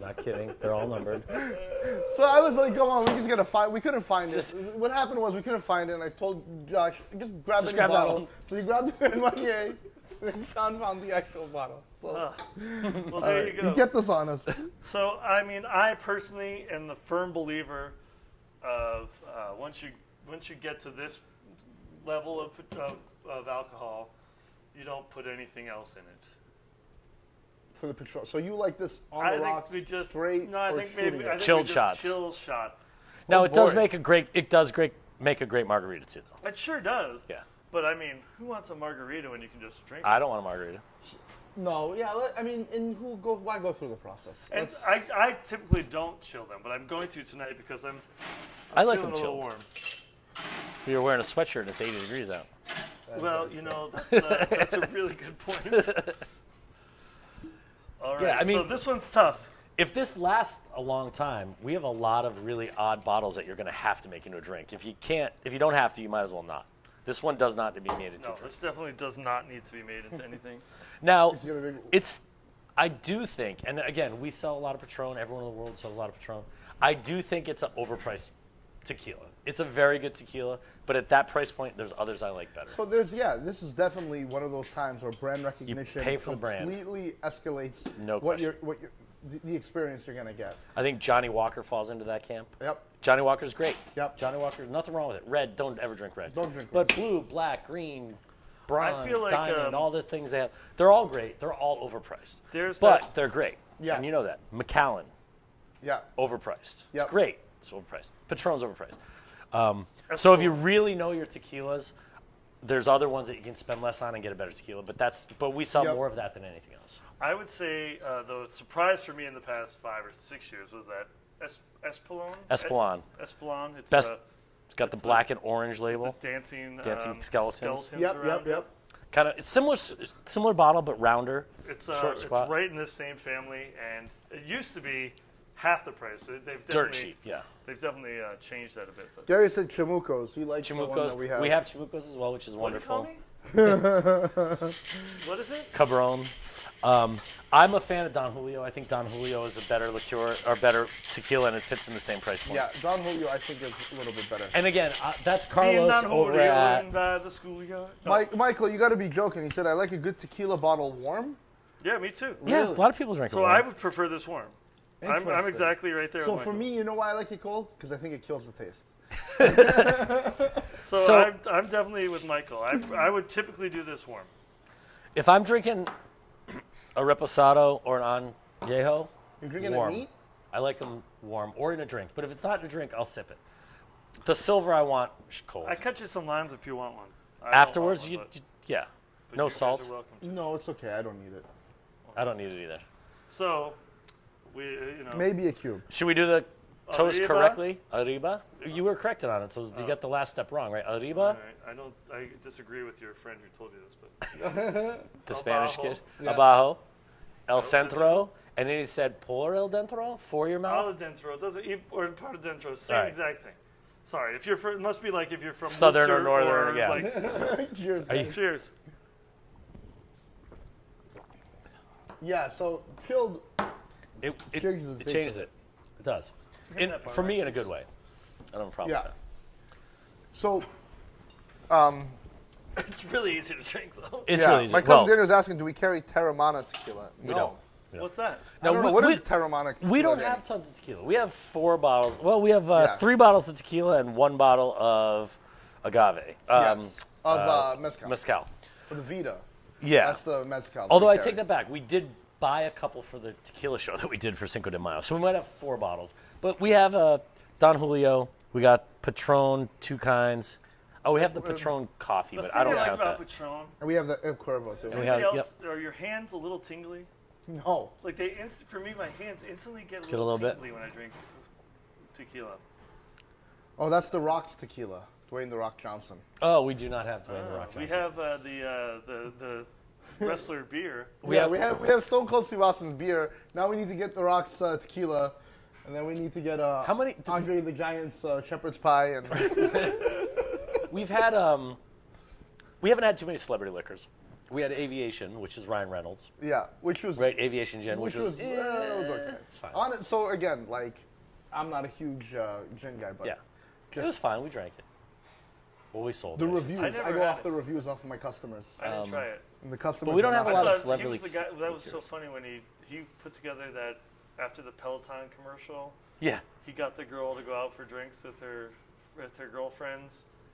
[SPEAKER 3] Not kidding. They're all numbered.
[SPEAKER 2] So I was like, come on, we just gotta find. We couldn't find it. What happened was we couldn't find it, and I told Josh, just grab the
[SPEAKER 3] grab that
[SPEAKER 2] bottle.
[SPEAKER 3] one.
[SPEAKER 2] So he grabbed the Grand Marnier, and Sean found the actual bottle. So
[SPEAKER 1] well, there you go.
[SPEAKER 2] he kept us honest.
[SPEAKER 1] So, I mean, I personally am the firm believer of once you get to this level of alcohol, you don't put anything else in it.
[SPEAKER 2] For the Patron. So you like this on
[SPEAKER 1] I
[SPEAKER 2] the
[SPEAKER 1] think
[SPEAKER 2] rocks,
[SPEAKER 1] we just
[SPEAKER 2] straight,
[SPEAKER 1] no. I
[SPEAKER 2] or
[SPEAKER 1] think
[SPEAKER 2] shooting
[SPEAKER 1] maybe
[SPEAKER 2] it?
[SPEAKER 1] I think
[SPEAKER 3] Chilled
[SPEAKER 1] we just
[SPEAKER 3] shots.
[SPEAKER 1] Chill shot.
[SPEAKER 3] Now it does
[SPEAKER 2] boy.
[SPEAKER 3] make a great margarita too, though.
[SPEAKER 1] It sure does.
[SPEAKER 3] Yeah.
[SPEAKER 1] But I mean, who wants a margarita when you can just drink it?
[SPEAKER 3] I don't want a margarita.
[SPEAKER 2] No, yeah. I mean, why go through the process?
[SPEAKER 1] And
[SPEAKER 2] Let's-
[SPEAKER 1] I typically don't chill them, but I'm going to tonight because I'm
[SPEAKER 3] I like
[SPEAKER 1] feeling
[SPEAKER 3] them
[SPEAKER 1] a little
[SPEAKER 3] chilled.
[SPEAKER 1] warm.
[SPEAKER 3] You're wearing a sweatshirt and it's 80 degrees out.
[SPEAKER 1] Well, you know, that's a really good point. All right,
[SPEAKER 3] Yeah, I mean-
[SPEAKER 1] so this one's tough.
[SPEAKER 3] If this lasts a long time, we have a lot of really odd bottles that you're going to have to make into a drink. If you don't have to, you might as well not. This one does not to be made into
[SPEAKER 1] No,
[SPEAKER 3] a drink.
[SPEAKER 1] this definitely does not need to be made into anything.
[SPEAKER 3] Now,
[SPEAKER 2] It's gonna be-
[SPEAKER 3] I do think, and again, we sell a lot of Patron. Everyone in the world sells a lot of Patron. I do think it's an overpriced tequila. It's a very good tequila, but at that price point, there's others I like better.
[SPEAKER 2] So this is definitely one of those times where brand recognition
[SPEAKER 3] pay for the brand.
[SPEAKER 2] completely escalates
[SPEAKER 3] No question.
[SPEAKER 2] the experience you're gonna get.
[SPEAKER 3] I think Johnny Walker falls into that camp.
[SPEAKER 2] Yep.
[SPEAKER 3] Johnny Walker's great.
[SPEAKER 2] Yep.
[SPEAKER 3] Johnny Walker, nothing wrong with it. Red, don't ever drink red.
[SPEAKER 2] Don't drink
[SPEAKER 3] But blue, black, green, bronze,
[SPEAKER 1] feel like,
[SPEAKER 3] diamond, all the things they have, they're all great. They're all overpriced.
[SPEAKER 1] But
[SPEAKER 3] They're great.
[SPEAKER 2] Yeah.
[SPEAKER 3] And you know that. Macallan,
[SPEAKER 2] Yeah.
[SPEAKER 3] overpriced.
[SPEAKER 2] Yep.
[SPEAKER 3] It's great. It's overpriced. Patron's overpriced. So if you really know your tequilas, there's other ones that you can spend less on and get a better tequila. But we sell
[SPEAKER 2] Yep.
[SPEAKER 3] more of that than anything else.
[SPEAKER 1] I would say the surprise for me in the past 5 or 6 years was that Espolon.
[SPEAKER 3] Espolon.
[SPEAKER 1] Espolon. It's
[SPEAKER 3] Best. It's got the black and orange label.
[SPEAKER 1] dancing
[SPEAKER 3] skeletons.
[SPEAKER 1] around it.
[SPEAKER 3] Kind of. It's similar bottle, but rounder.
[SPEAKER 1] It's
[SPEAKER 3] Short
[SPEAKER 1] it's
[SPEAKER 3] squat.
[SPEAKER 1] right in the same family, and it used to be half the price. They've definitely,
[SPEAKER 3] Dirt cheap. Yeah.
[SPEAKER 1] They've definitely changed that a bit. But
[SPEAKER 2] Gary said Chamucos. He likes the one
[SPEAKER 3] Chimucos.
[SPEAKER 2] that we have.
[SPEAKER 3] We have Chimucos as well, which is
[SPEAKER 1] what do you call
[SPEAKER 3] wonderful.
[SPEAKER 1] me? What is it?
[SPEAKER 3] Cabron. I'm a fan of Don Julio. I think Don Julio is a better liqueur or better tequila, and it fits in the same price point.
[SPEAKER 2] Yeah, Don Julio I think is a little bit better.
[SPEAKER 3] And again, that's
[SPEAKER 1] Me and
[SPEAKER 3] Carlos
[SPEAKER 1] Don
[SPEAKER 3] over
[SPEAKER 1] Julio
[SPEAKER 3] at.
[SPEAKER 1] in the schoolyard. No.
[SPEAKER 2] Michael, you got to be joking. He said I like a good tequila bottle warm.
[SPEAKER 1] Yeah, me too.
[SPEAKER 3] Yeah,
[SPEAKER 2] Really?
[SPEAKER 3] a lot of people drink it.
[SPEAKER 1] So
[SPEAKER 3] warm.
[SPEAKER 1] I would prefer this warm. I'm
[SPEAKER 2] Interesting.
[SPEAKER 1] exactly right there.
[SPEAKER 2] So
[SPEAKER 1] with
[SPEAKER 2] for
[SPEAKER 1] Michael.
[SPEAKER 2] me, you know why I like it cold? Because I think it kills the taste.
[SPEAKER 1] So I'm definitely with Michael. I would typically do this warm.
[SPEAKER 3] If I'm drinking a reposado or an añejo,
[SPEAKER 2] You're drinking
[SPEAKER 3] warm.
[SPEAKER 2] it neat?
[SPEAKER 3] I like them warm or in a drink. But if it's not in a drink, I'll sip it. The silver I want cold.
[SPEAKER 1] I cut you some limes if you want one. I don't
[SPEAKER 3] Afterwards,
[SPEAKER 1] want one,
[SPEAKER 3] yeah,
[SPEAKER 1] but
[SPEAKER 3] no
[SPEAKER 1] you guys
[SPEAKER 3] salt.
[SPEAKER 1] are welcome to.
[SPEAKER 2] No, it's okay. I don't need it.
[SPEAKER 3] I don't need it either.
[SPEAKER 1] So, we
[SPEAKER 2] Maybe a cube.
[SPEAKER 3] Should we do the toast
[SPEAKER 1] Arriba?
[SPEAKER 3] correctly? Arriba? You were corrected on it, so you got the last step wrong, right? Arriba?
[SPEAKER 1] All right. I disagree with your friend who told you this, but
[SPEAKER 3] The Spanish
[SPEAKER 1] Abajo.
[SPEAKER 3] kid.
[SPEAKER 2] Yeah.
[SPEAKER 3] Abajo. El centro. And then he said, por el dentro? For your
[SPEAKER 1] Al
[SPEAKER 3] mouth?
[SPEAKER 1] dentro doesn't or part of dentro, same
[SPEAKER 3] Right.
[SPEAKER 1] exact thing. Sorry, if you're from, it must be like if you're from
[SPEAKER 3] Southern or
[SPEAKER 1] Worcester
[SPEAKER 3] northern,
[SPEAKER 1] or
[SPEAKER 3] yeah.
[SPEAKER 1] Like,
[SPEAKER 2] Cheers.
[SPEAKER 3] Are you-
[SPEAKER 2] guys.
[SPEAKER 1] cheers.
[SPEAKER 2] Yeah, so chilled.
[SPEAKER 3] It
[SPEAKER 2] Changes the taste
[SPEAKER 3] changes it. It does.
[SPEAKER 1] Hit that part,
[SPEAKER 3] For me,
[SPEAKER 1] right?
[SPEAKER 3] in a good way. I don't have a problem
[SPEAKER 2] Yeah.
[SPEAKER 3] with that.
[SPEAKER 2] So,
[SPEAKER 1] It's really easy to drink though.
[SPEAKER 3] It's
[SPEAKER 2] yeah,
[SPEAKER 3] really easy.
[SPEAKER 2] my cousin Daniel was asking, do we carry Terramana tequila?
[SPEAKER 3] We don't.
[SPEAKER 1] What's that?
[SPEAKER 2] I don't know. What is Terramana tequila?
[SPEAKER 3] We don't
[SPEAKER 2] Danny?
[SPEAKER 3] have tons of tequila. We have 4 bottles. Well, we have
[SPEAKER 2] Yeah.
[SPEAKER 3] 3 bottles of tequila and 1 bottle of agave.
[SPEAKER 2] Yes. Of mezcal.
[SPEAKER 3] Mezcal.
[SPEAKER 2] For the Vita.
[SPEAKER 3] Yeah.
[SPEAKER 2] That's the mezcal. that
[SPEAKER 3] Although
[SPEAKER 2] we
[SPEAKER 3] I
[SPEAKER 2] carry.
[SPEAKER 3] take that back. We did buy a couple for the tequila show that we did for Cinco de Mayo. So we might have 4 bottles. But we have Don Julio. We got Patron, 2 kinds. Oh, we have the Patron coffee,
[SPEAKER 1] The
[SPEAKER 3] but
[SPEAKER 1] thing
[SPEAKER 3] I don't
[SPEAKER 1] like
[SPEAKER 3] count
[SPEAKER 1] about
[SPEAKER 3] that.
[SPEAKER 1] Patron.
[SPEAKER 2] And we have the El Cuervo, too.
[SPEAKER 1] Is
[SPEAKER 3] we
[SPEAKER 1] anybody
[SPEAKER 3] have-
[SPEAKER 1] else, are your hands a little tingly?
[SPEAKER 2] No.
[SPEAKER 1] Like for me, my hands instantly get a
[SPEAKER 3] a little bit?
[SPEAKER 1] tingly when I drink tequila.
[SPEAKER 2] Oh, that's the Rock's tequila. Dwayne The Rock Johnson.
[SPEAKER 3] Oh, we do not have Dwayne The Rock
[SPEAKER 1] We
[SPEAKER 3] Johnson.
[SPEAKER 1] have the wrestler beer.
[SPEAKER 3] We
[SPEAKER 2] yeah,
[SPEAKER 3] have-
[SPEAKER 2] we have Stone Cold Steve Austin's beer. Now we need to get The Rock's tequila. And then we need to get
[SPEAKER 3] How many-
[SPEAKER 2] Andre the Giant's shepherd's pie. And
[SPEAKER 3] We've had we haven't had too many celebrity liquors. We had Aviation, which is Ryan Reynolds,
[SPEAKER 2] yeah, which was
[SPEAKER 3] right? Aviation Gin,
[SPEAKER 2] which
[SPEAKER 3] which was,
[SPEAKER 2] was okay.
[SPEAKER 3] it's fine.
[SPEAKER 2] On it, so again, like, I'm not a huge gin guy, but
[SPEAKER 3] Yeah, it
[SPEAKER 2] just
[SPEAKER 3] was fine. We drank it. Well, we sold
[SPEAKER 2] the
[SPEAKER 3] it. I should
[SPEAKER 2] reviews.
[SPEAKER 3] say.
[SPEAKER 1] I never
[SPEAKER 2] I go
[SPEAKER 1] had
[SPEAKER 2] off
[SPEAKER 1] it.
[SPEAKER 2] the reviews off of my customers.
[SPEAKER 1] I didn't try it.
[SPEAKER 2] And the customers.
[SPEAKER 3] But we don't
[SPEAKER 2] are
[SPEAKER 3] have a
[SPEAKER 2] not-
[SPEAKER 3] lot of
[SPEAKER 1] I thought
[SPEAKER 3] celebrity
[SPEAKER 1] he was the guy, that was so funny when he put together that after the Peloton commercial,
[SPEAKER 3] Yeah,
[SPEAKER 1] he got the girl to go out for drinks with her girlfriends.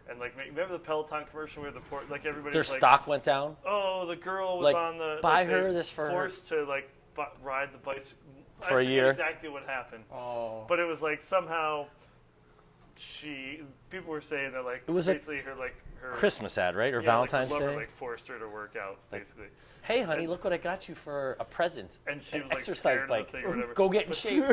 [SPEAKER 1] And like, remember the Peloton commercial where everybody
[SPEAKER 3] their
[SPEAKER 1] was like,
[SPEAKER 3] stock went down.
[SPEAKER 1] oh, the girl was
[SPEAKER 3] Like,
[SPEAKER 1] on the
[SPEAKER 3] buy
[SPEAKER 1] like, they
[SPEAKER 3] her this for her-
[SPEAKER 1] forced to like ride the bicycle
[SPEAKER 3] For
[SPEAKER 1] I
[SPEAKER 3] a
[SPEAKER 1] forget
[SPEAKER 3] year.
[SPEAKER 1] Exactly what happened,
[SPEAKER 2] Oh.
[SPEAKER 1] but it was like somehow people were saying that like
[SPEAKER 3] It was
[SPEAKER 1] basically her
[SPEAKER 3] Christmas ad, right, or
[SPEAKER 1] yeah,
[SPEAKER 3] Valentine's
[SPEAKER 1] like, her lover,
[SPEAKER 3] Day.
[SPEAKER 1] like forced her to work out basically,
[SPEAKER 3] Hey, honey, look what I got you for a present.
[SPEAKER 1] and she
[SPEAKER 3] An
[SPEAKER 1] was like
[SPEAKER 3] exercise
[SPEAKER 1] scared of
[SPEAKER 3] bike.
[SPEAKER 1] the thing or whatever.
[SPEAKER 3] Go get in shape.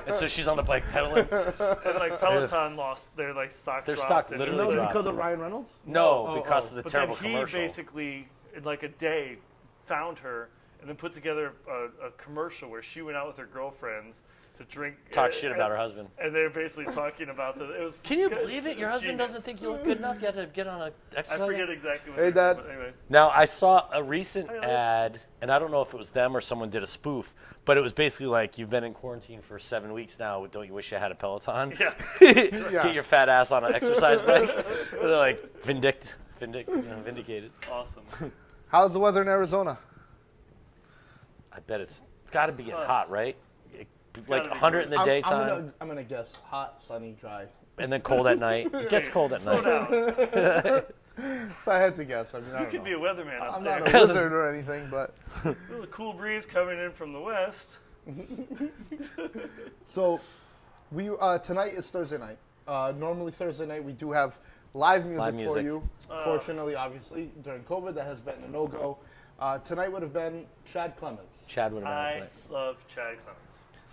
[SPEAKER 3] And so she's on the bike pedaling.
[SPEAKER 1] And like Peloton lost their like stock.
[SPEAKER 3] Their
[SPEAKER 1] dropped
[SPEAKER 3] stock
[SPEAKER 1] and
[SPEAKER 3] literally
[SPEAKER 2] No,
[SPEAKER 1] it was,
[SPEAKER 3] dropped.
[SPEAKER 2] because of Ryan Reynolds.
[SPEAKER 3] No,
[SPEAKER 2] Oh,
[SPEAKER 3] because
[SPEAKER 2] oh.
[SPEAKER 3] of the
[SPEAKER 1] But
[SPEAKER 3] terrible
[SPEAKER 1] then he
[SPEAKER 3] commercial.
[SPEAKER 1] basically in like a day found her and then put together a commercial where she went out with her girlfriends to drink.
[SPEAKER 3] Talk shit about her husband.
[SPEAKER 1] And they were basically talking about the. It was.
[SPEAKER 3] Can you
[SPEAKER 1] it was-
[SPEAKER 3] believe it? Your
[SPEAKER 1] was
[SPEAKER 3] husband
[SPEAKER 1] genius.
[SPEAKER 3] doesn't think you look good enough. You had to get on a
[SPEAKER 1] I
[SPEAKER 3] exercise.
[SPEAKER 1] forget exactly what.
[SPEAKER 2] Hey,
[SPEAKER 1] they said,
[SPEAKER 2] Dad.
[SPEAKER 1] but anyway.
[SPEAKER 3] Now I saw a recent
[SPEAKER 1] Hey, Liz.
[SPEAKER 3] ad, and I don't know if it was them or someone did a spoof, but it was basically like, "You've been in quarantine for 7 weeks now. Don't you wish you had a Peloton?
[SPEAKER 1] Yeah.
[SPEAKER 3] Get your fat ass on an exercise bike." They're like vindicated.
[SPEAKER 1] Awesome.
[SPEAKER 2] How's the weather in Arizona?
[SPEAKER 3] I bet it's got to be getting hot, right? Like
[SPEAKER 1] gotta be
[SPEAKER 3] 100 in the
[SPEAKER 2] I'm
[SPEAKER 3] daytime,
[SPEAKER 2] I'm gonna guess hot, sunny, dry.
[SPEAKER 3] and then cold at night. It gets cold at
[SPEAKER 1] Slow
[SPEAKER 3] night.
[SPEAKER 1] down.
[SPEAKER 2] If I had to guess, I mean, I
[SPEAKER 1] You
[SPEAKER 2] don't
[SPEAKER 1] could
[SPEAKER 2] know.
[SPEAKER 1] be a weatherman up
[SPEAKER 2] I'm
[SPEAKER 1] there.
[SPEAKER 2] not a wizard or anything, but
[SPEAKER 1] There's a cool breeze coming in from the west.
[SPEAKER 2] so we tonight is Thursday night. Normally Thursday night we do have live music, for
[SPEAKER 3] music.
[SPEAKER 2] you. Fortunately, obviously during COVID that has been a no-go. Tonight would have been Chad Clemens.
[SPEAKER 3] Chad would have been on
[SPEAKER 1] I
[SPEAKER 3] tonight.
[SPEAKER 1] love Chad Clemens.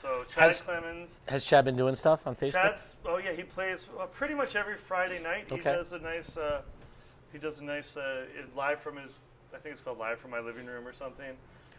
[SPEAKER 1] So Chad
[SPEAKER 3] Has-
[SPEAKER 1] Clemens.
[SPEAKER 3] Has Chad been doing stuff on Facebook?
[SPEAKER 1] Chad's he plays pretty much every Friday night. He
[SPEAKER 3] Okay.
[SPEAKER 1] does a nice live from his, I think it's called Live from My Living Room or something,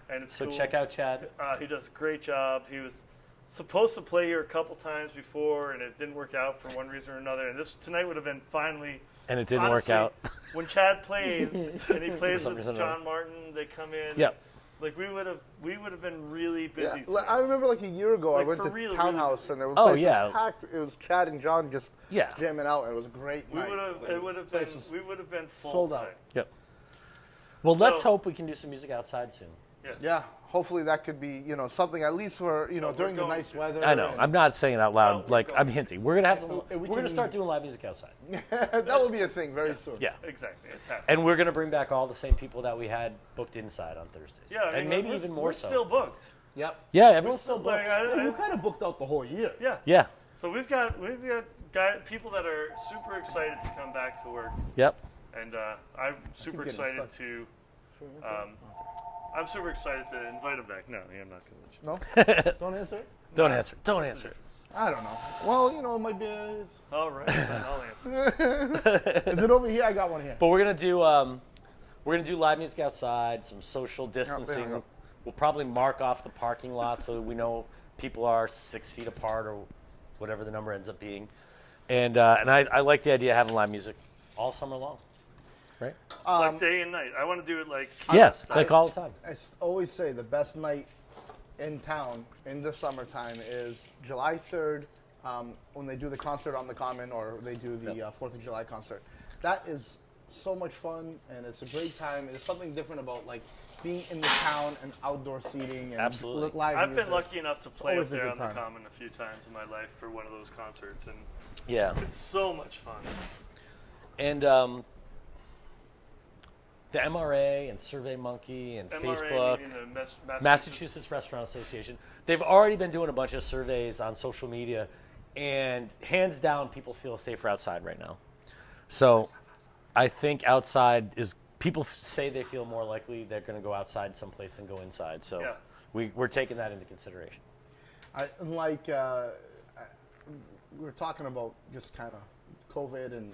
[SPEAKER 1] and it's
[SPEAKER 3] So
[SPEAKER 1] cool.
[SPEAKER 3] check out Chad.
[SPEAKER 1] He does a great job. He was supposed to play here a couple times before, and it didn't work out for one reason or another. And this tonight would have been finally.
[SPEAKER 3] And it didn't work
[SPEAKER 1] honestly,
[SPEAKER 3] out.
[SPEAKER 1] When Chad plays and he plays
[SPEAKER 3] some
[SPEAKER 1] with
[SPEAKER 3] reason or
[SPEAKER 1] John Martin, they come in.
[SPEAKER 3] Yep.
[SPEAKER 1] Like we would have been really busy.
[SPEAKER 2] Yeah,
[SPEAKER 1] tonight.
[SPEAKER 2] I remember like a year ago I
[SPEAKER 1] Like,
[SPEAKER 2] went
[SPEAKER 1] for
[SPEAKER 2] to
[SPEAKER 1] real,
[SPEAKER 2] Townhouse and there was
[SPEAKER 3] Oh,
[SPEAKER 2] places
[SPEAKER 3] yeah.
[SPEAKER 2] packed. It was Chad and John just
[SPEAKER 3] Yeah.
[SPEAKER 2] jamming out, and it was a great
[SPEAKER 1] We
[SPEAKER 2] night.
[SPEAKER 1] would have.
[SPEAKER 2] Like,
[SPEAKER 1] It would have
[SPEAKER 2] place
[SPEAKER 1] been.
[SPEAKER 2] was
[SPEAKER 1] We would have been full
[SPEAKER 2] sold out.
[SPEAKER 1] tonight.
[SPEAKER 3] Yep. Well, let's
[SPEAKER 1] So-
[SPEAKER 3] hope we can do some music outside soon.
[SPEAKER 1] Yes.
[SPEAKER 2] Yeah, hopefully that could be something at least for
[SPEAKER 1] we're
[SPEAKER 2] during the
[SPEAKER 1] going
[SPEAKER 2] nice
[SPEAKER 1] to.
[SPEAKER 2] weather.
[SPEAKER 3] I know.
[SPEAKER 2] and-
[SPEAKER 3] I'm not saying it out loud.
[SPEAKER 1] we're
[SPEAKER 3] Like
[SPEAKER 1] going
[SPEAKER 3] I'm
[SPEAKER 1] to.
[SPEAKER 3] hinting. We're gonna have.
[SPEAKER 2] So,
[SPEAKER 3] We're
[SPEAKER 2] we
[SPEAKER 3] gonna
[SPEAKER 2] can-
[SPEAKER 3] start doing live music outside,
[SPEAKER 2] that will be a thing very soon.
[SPEAKER 3] Yeah.
[SPEAKER 1] Exactly. It's happening.
[SPEAKER 3] and we're gonna bring back all the same people that we had booked inside on Thursdays.
[SPEAKER 1] Yeah. I mean,
[SPEAKER 3] and maybe
[SPEAKER 1] we're,
[SPEAKER 3] even
[SPEAKER 1] we're
[SPEAKER 3] more so.
[SPEAKER 1] still booked.
[SPEAKER 2] Yep.
[SPEAKER 3] Yeah, everyone's still
[SPEAKER 1] Like,
[SPEAKER 3] booked.
[SPEAKER 2] We're kind of booked out the whole year.
[SPEAKER 1] yeah.
[SPEAKER 3] Yeah.
[SPEAKER 1] So we've got people that are super excited to come back to work,
[SPEAKER 3] Yep.
[SPEAKER 1] and I'm super
[SPEAKER 2] getting
[SPEAKER 1] excited
[SPEAKER 2] stuck.
[SPEAKER 1] to. I'm super excited to invite him back. No, I'm not going to let you.
[SPEAKER 2] No, don't answer it.
[SPEAKER 3] Don't answer. Don't answer.
[SPEAKER 2] I don't know. Well, it might be.
[SPEAKER 1] All right, then I'll answer.
[SPEAKER 2] Is it over here? I got one here.
[SPEAKER 3] But we're gonna do live music outside, some social distancing.
[SPEAKER 2] go.
[SPEAKER 3] We'll probably mark off the parking lot so that we know people are 6 feet apart or whatever the number ends up being. And I like the idea of having live music all summer long. Right?
[SPEAKER 1] Like day and night. I want to do it like.
[SPEAKER 3] Yes, like all the time.
[SPEAKER 2] I always say the best night in town in the summertime is July 3rd when they do the concert on the Common or they do the 4th of July concert. That is so much fun, and it's a great time. There's something different about like being in the town and outdoor seating and
[SPEAKER 3] Absolutely.
[SPEAKER 2] live
[SPEAKER 1] I've
[SPEAKER 2] music.
[SPEAKER 1] been lucky enough to play up
[SPEAKER 2] always a
[SPEAKER 1] there
[SPEAKER 2] good
[SPEAKER 1] on the
[SPEAKER 2] time.
[SPEAKER 1] Common a few times in my life for one of those concerts, and
[SPEAKER 3] Yeah.
[SPEAKER 1] it's so much fun.
[SPEAKER 3] And the MRA and SurveyMonkey and
[SPEAKER 1] MRA,
[SPEAKER 3] Facebook,
[SPEAKER 1] meaning the
[SPEAKER 3] Massachusetts Restaurant Association, they've already been doing a bunch of surveys on social media, and hands down, people feel safer outside right now. So I think outside is, people say they feel more likely they're going to go outside someplace than go inside. So
[SPEAKER 1] Yeah.
[SPEAKER 3] we're taking that into consideration.
[SPEAKER 2] We were talking about just kind of COVID and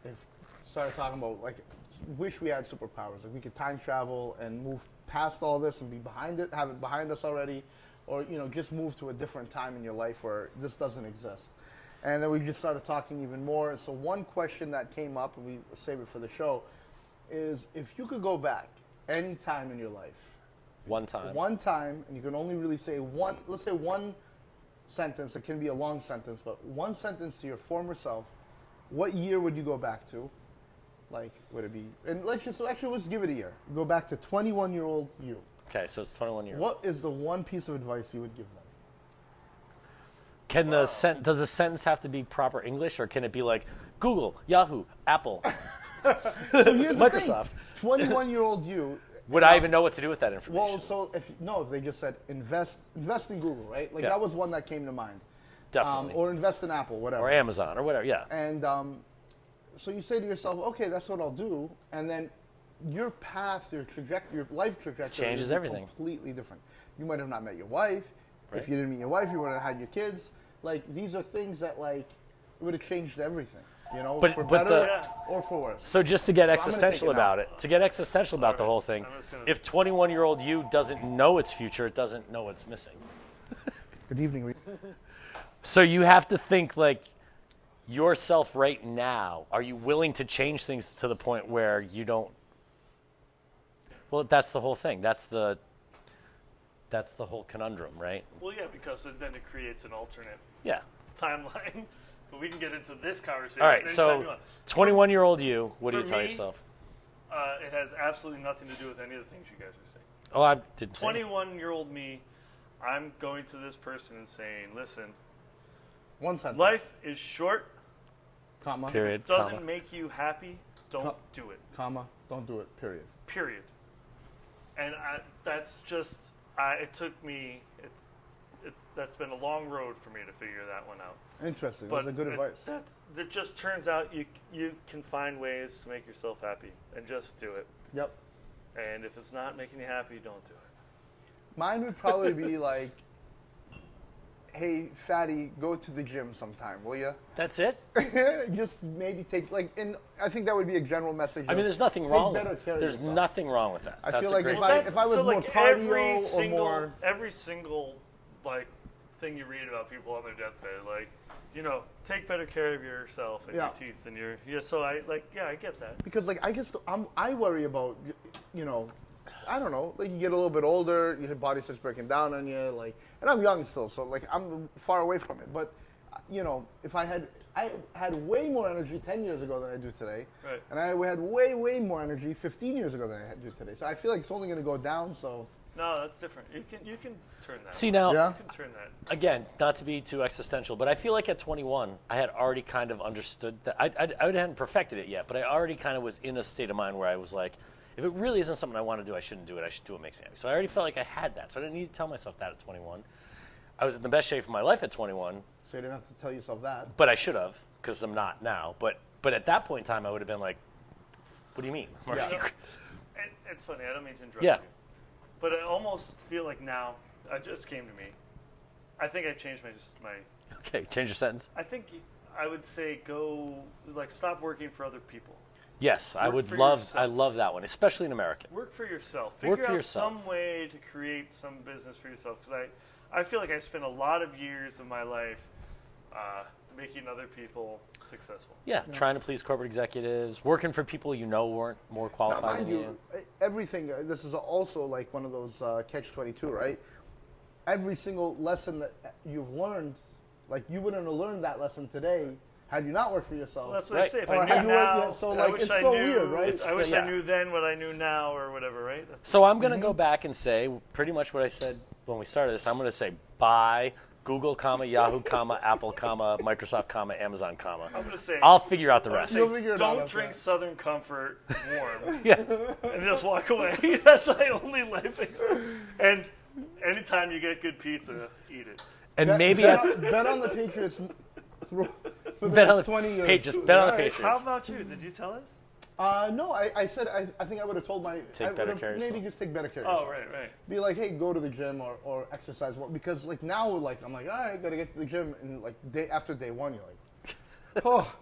[SPEAKER 2] they've started talking about like wish we had superpowers, like we could time travel and move past all this and be behind it, have it behind us already, or just move to a different time in your life where this doesn't exist. And then we just started talking even more. So one question that came up, and we save it for the show, is if you could go back any time in your life,
[SPEAKER 3] One time.
[SPEAKER 2] and you can only really say one, let's say one sentence, it can be a long sentence, but one sentence to your former self, what year would you go back to? Like, would it be, and let's give it a year. Go back to 21-year-old you.
[SPEAKER 3] Okay, so it's 21 years.
[SPEAKER 2] What is the one piece of advice you would give them?
[SPEAKER 3] Can does the sentence have to be proper English, or can it be like Google, Yahoo, Apple,
[SPEAKER 2] So here's the
[SPEAKER 3] Microsoft?
[SPEAKER 2] 21-year-old you.
[SPEAKER 3] Would I even know what to do with that information?
[SPEAKER 2] Well, so if they just said invest in Google, right? Like
[SPEAKER 3] Yeah.
[SPEAKER 2] that was one that came to mind.
[SPEAKER 3] Definitely.
[SPEAKER 2] Or invest in Apple, whatever.
[SPEAKER 3] Or Amazon, or whatever, yeah.
[SPEAKER 2] And so you say to yourself, okay, that's what I'll do, and then your path, your life trajectory
[SPEAKER 3] Changes
[SPEAKER 2] is
[SPEAKER 3] everything.
[SPEAKER 2] completely different. You might have not met your wife.
[SPEAKER 3] Right.
[SPEAKER 2] If you didn't meet your wife, you would have had your kids. Like these are things that like would have changed everything.
[SPEAKER 3] But-
[SPEAKER 2] for
[SPEAKER 3] but
[SPEAKER 2] better
[SPEAKER 1] Yeah.
[SPEAKER 2] or for worse.
[SPEAKER 3] So just to get
[SPEAKER 2] gonna take
[SPEAKER 3] existential
[SPEAKER 2] it now.
[SPEAKER 3] about it, the whole thing,
[SPEAKER 1] I'm just gonna-
[SPEAKER 3] if 21-year-old you doesn't know its future, it doesn't know what's missing.
[SPEAKER 2] Good evening.
[SPEAKER 3] So you have to think like yourself right now. Are you willing to change things to the point where you don't? Well, that's the whole thing. That's the whole conundrum, right?
[SPEAKER 1] Well, yeah, because then it creates an alternate
[SPEAKER 3] Yeah.
[SPEAKER 1] timeline. But we can get into this conversation.
[SPEAKER 3] All right.
[SPEAKER 1] anytime you
[SPEAKER 3] So
[SPEAKER 1] want.
[SPEAKER 3] 21-year-old you, what do
[SPEAKER 1] for
[SPEAKER 3] you tell
[SPEAKER 1] me,
[SPEAKER 3] yourself?
[SPEAKER 1] It has absolutely nothing to do with any of the things you guys are saying.
[SPEAKER 3] Oh, I didn't say.
[SPEAKER 1] 21-year-old me, I'm going to this person and saying, listen,
[SPEAKER 2] One sentence.
[SPEAKER 1] life is short.
[SPEAKER 2] Comma.
[SPEAKER 3] Period.
[SPEAKER 1] Doesn't
[SPEAKER 3] comma.
[SPEAKER 1] make you happy. Don't
[SPEAKER 2] Co-
[SPEAKER 1] do it.
[SPEAKER 2] Comma. Don't do it. Period.
[SPEAKER 1] Period. And that's just. It took me. That's been a long road for me to figure that one out.
[SPEAKER 2] Interesting.
[SPEAKER 1] But
[SPEAKER 2] That's a good advice.
[SPEAKER 1] It just turns out you can find ways to make yourself happy and just do it.
[SPEAKER 2] Yep.
[SPEAKER 1] And if it's not making you happy, don't do it.
[SPEAKER 2] Mine would probably be like, hey, fatty, go to the gym sometime, will you?
[SPEAKER 3] That's it.
[SPEAKER 2] Just maybe take, like, and I think that would be a general message.
[SPEAKER 3] I mean,
[SPEAKER 2] of
[SPEAKER 3] there's nothing
[SPEAKER 2] take
[SPEAKER 3] wrong.
[SPEAKER 2] better care of
[SPEAKER 3] There's
[SPEAKER 2] yourself.
[SPEAKER 3] nothing wrong with that.
[SPEAKER 2] I
[SPEAKER 3] That's
[SPEAKER 2] feel
[SPEAKER 3] a
[SPEAKER 2] like
[SPEAKER 3] great
[SPEAKER 2] if I was
[SPEAKER 1] so
[SPEAKER 2] more
[SPEAKER 1] like
[SPEAKER 2] cardio or more.
[SPEAKER 1] every single like thing you read about people on their deathbed, like, take better care of yourself and
[SPEAKER 2] Yeah.
[SPEAKER 1] your teeth and your So I get that.
[SPEAKER 2] Because like I worry about I don't know, like you get a little bit older, your body starts breaking down on you, like, and I'm young still, so like I'm far away from it. But if I had way more energy 10 years ago than I do today,
[SPEAKER 1] Right.
[SPEAKER 2] and I had way more energy 15 years ago than I do today. So I feel like it's only going to go down. So
[SPEAKER 1] No, that's different. You can turn that.
[SPEAKER 3] See now,
[SPEAKER 2] Yeah.
[SPEAKER 1] You can turn that.
[SPEAKER 3] again, not to be too existential, but I feel like at 21, I had already kind of understood that. I hadn't perfected it yet, but I already kind of was in a state of mind where I was like, if it really isn't something I want to do, I shouldn't do it. I should do what makes me happy. So I already felt like I had that. So I didn't need to tell myself that at 21. I was in the best shape of my life at 21,
[SPEAKER 2] you didn't have to tell yourself that.
[SPEAKER 3] but I should have, because I'm not now. But at that point in time, I would have been like, what do you mean?
[SPEAKER 2] Yeah.
[SPEAKER 1] It's funny. I don't mean to interrupt
[SPEAKER 3] Yeah.
[SPEAKER 1] you, but I almost feel like now it just came to me. I think I changed my.
[SPEAKER 3] Okay, change your sentence.
[SPEAKER 1] I think I would say stop working for other people.
[SPEAKER 3] Yes, I
[SPEAKER 1] Work
[SPEAKER 3] would
[SPEAKER 1] for
[SPEAKER 3] love.
[SPEAKER 1] yourself.
[SPEAKER 3] I love that one, especially in American.
[SPEAKER 1] Work for yourself.
[SPEAKER 3] Work
[SPEAKER 1] Figure
[SPEAKER 3] for
[SPEAKER 1] out
[SPEAKER 3] yourself.
[SPEAKER 1] some way to create some business for yourself. Because I feel like I spent a lot of years of my life making other people successful.
[SPEAKER 3] Yeah, trying to please corporate executives, working for people weren't more
[SPEAKER 2] Now,
[SPEAKER 3] qualified
[SPEAKER 2] mind
[SPEAKER 3] than you.
[SPEAKER 2] everything. This is also like one of those catch-22, right? Every single lesson that you've learned Like you wouldn't have learned that lesson today had you not worked for yourself.
[SPEAKER 1] Well, that's what
[SPEAKER 3] Right.
[SPEAKER 1] I say. If
[SPEAKER 2] Or
[SPEAKER 1] I
[SPEAKER 2] had
[SPEAKER 1] knew
[SPEAKER 2] you worked-
[SPEAKER 1] now,
[SPEAKER 2] yeah, so,
[SPEAKER 1] I
[SPEAKER 2] like,
[SPEAKER 1] wish
[SPEAKER 2] it's
[SPEAKER 1] I
[SPEAKER 2] so
[SPEAKER 1] knew.
[SPEAKER 2] weird, right?
[SPEAKER 3] It's
[SPEAKER 1] I wish
[SPEAKER 3] yeah.
[SPEAKER 1] I knew then what I knew now, or whatever, right? That's
[SPEAKER 3] So I'm going to go back and say pretty much what I said when we started this. I'm going to say buy Google, Yahoo, Apple, Microsoft, Amazon,
[SPEAKER 1] I'm gonna say.
[SPEAKER 3] I'll figure out the
[SPEAKER 1] I'm gonna
[SPEAKER 3] rest.
[SPEAKER 1] say,
[SPEAKER 2] You'll figure it out
[SPEAKER 1] don't
[SPEAKER 2] after
[SPEAKER 1] drink
[SPEAKER 2] that.
[SPEAKER 1] Southern Comfort warm
[SPEAKER 3] Yeah.
[SPEAKER 1] and just walk away. That's my only life experience. And anytime you get good pizza, eat it.
[SPEAKER 3] And
[SPEAKER 2] Bet-
[SPEAKER 3] maybe
[SPEAKER 2] bet on the Patriots for the
[SPEAKER 3] bet on
[SPEAKER 2] next
[SPEAKER 3] the
[SPEAKER 2] 20 years.
[SPEAKER 3] Patriots. Bet on the
[SPEAKER 1] All right,
[SPEAKER 3] Patriots.
[SPEAKER 1] how about you? Did you tell us?
[SPEAKER 2] No, I said I think I would have told my.
[SPEAKER 3] Take
[SPEAKER 2] I
[SPEAKER 3] better
[SPEAKER 2] would've
[SPEAKER 3] care of
[SPEAKER 2] maybe
[SPEAKER 3] yourself.
[SPEAKER 2] just take better care of
[SPEAKER 1] Oh,
[SPEAKER 2] yourself.
[SPEAKER 1] right.
[SPEAKER 2] Be like, hey, go to the gym or exercise more because like now like I'm like all right, gotta get to the gym and like after day one you're like, oh,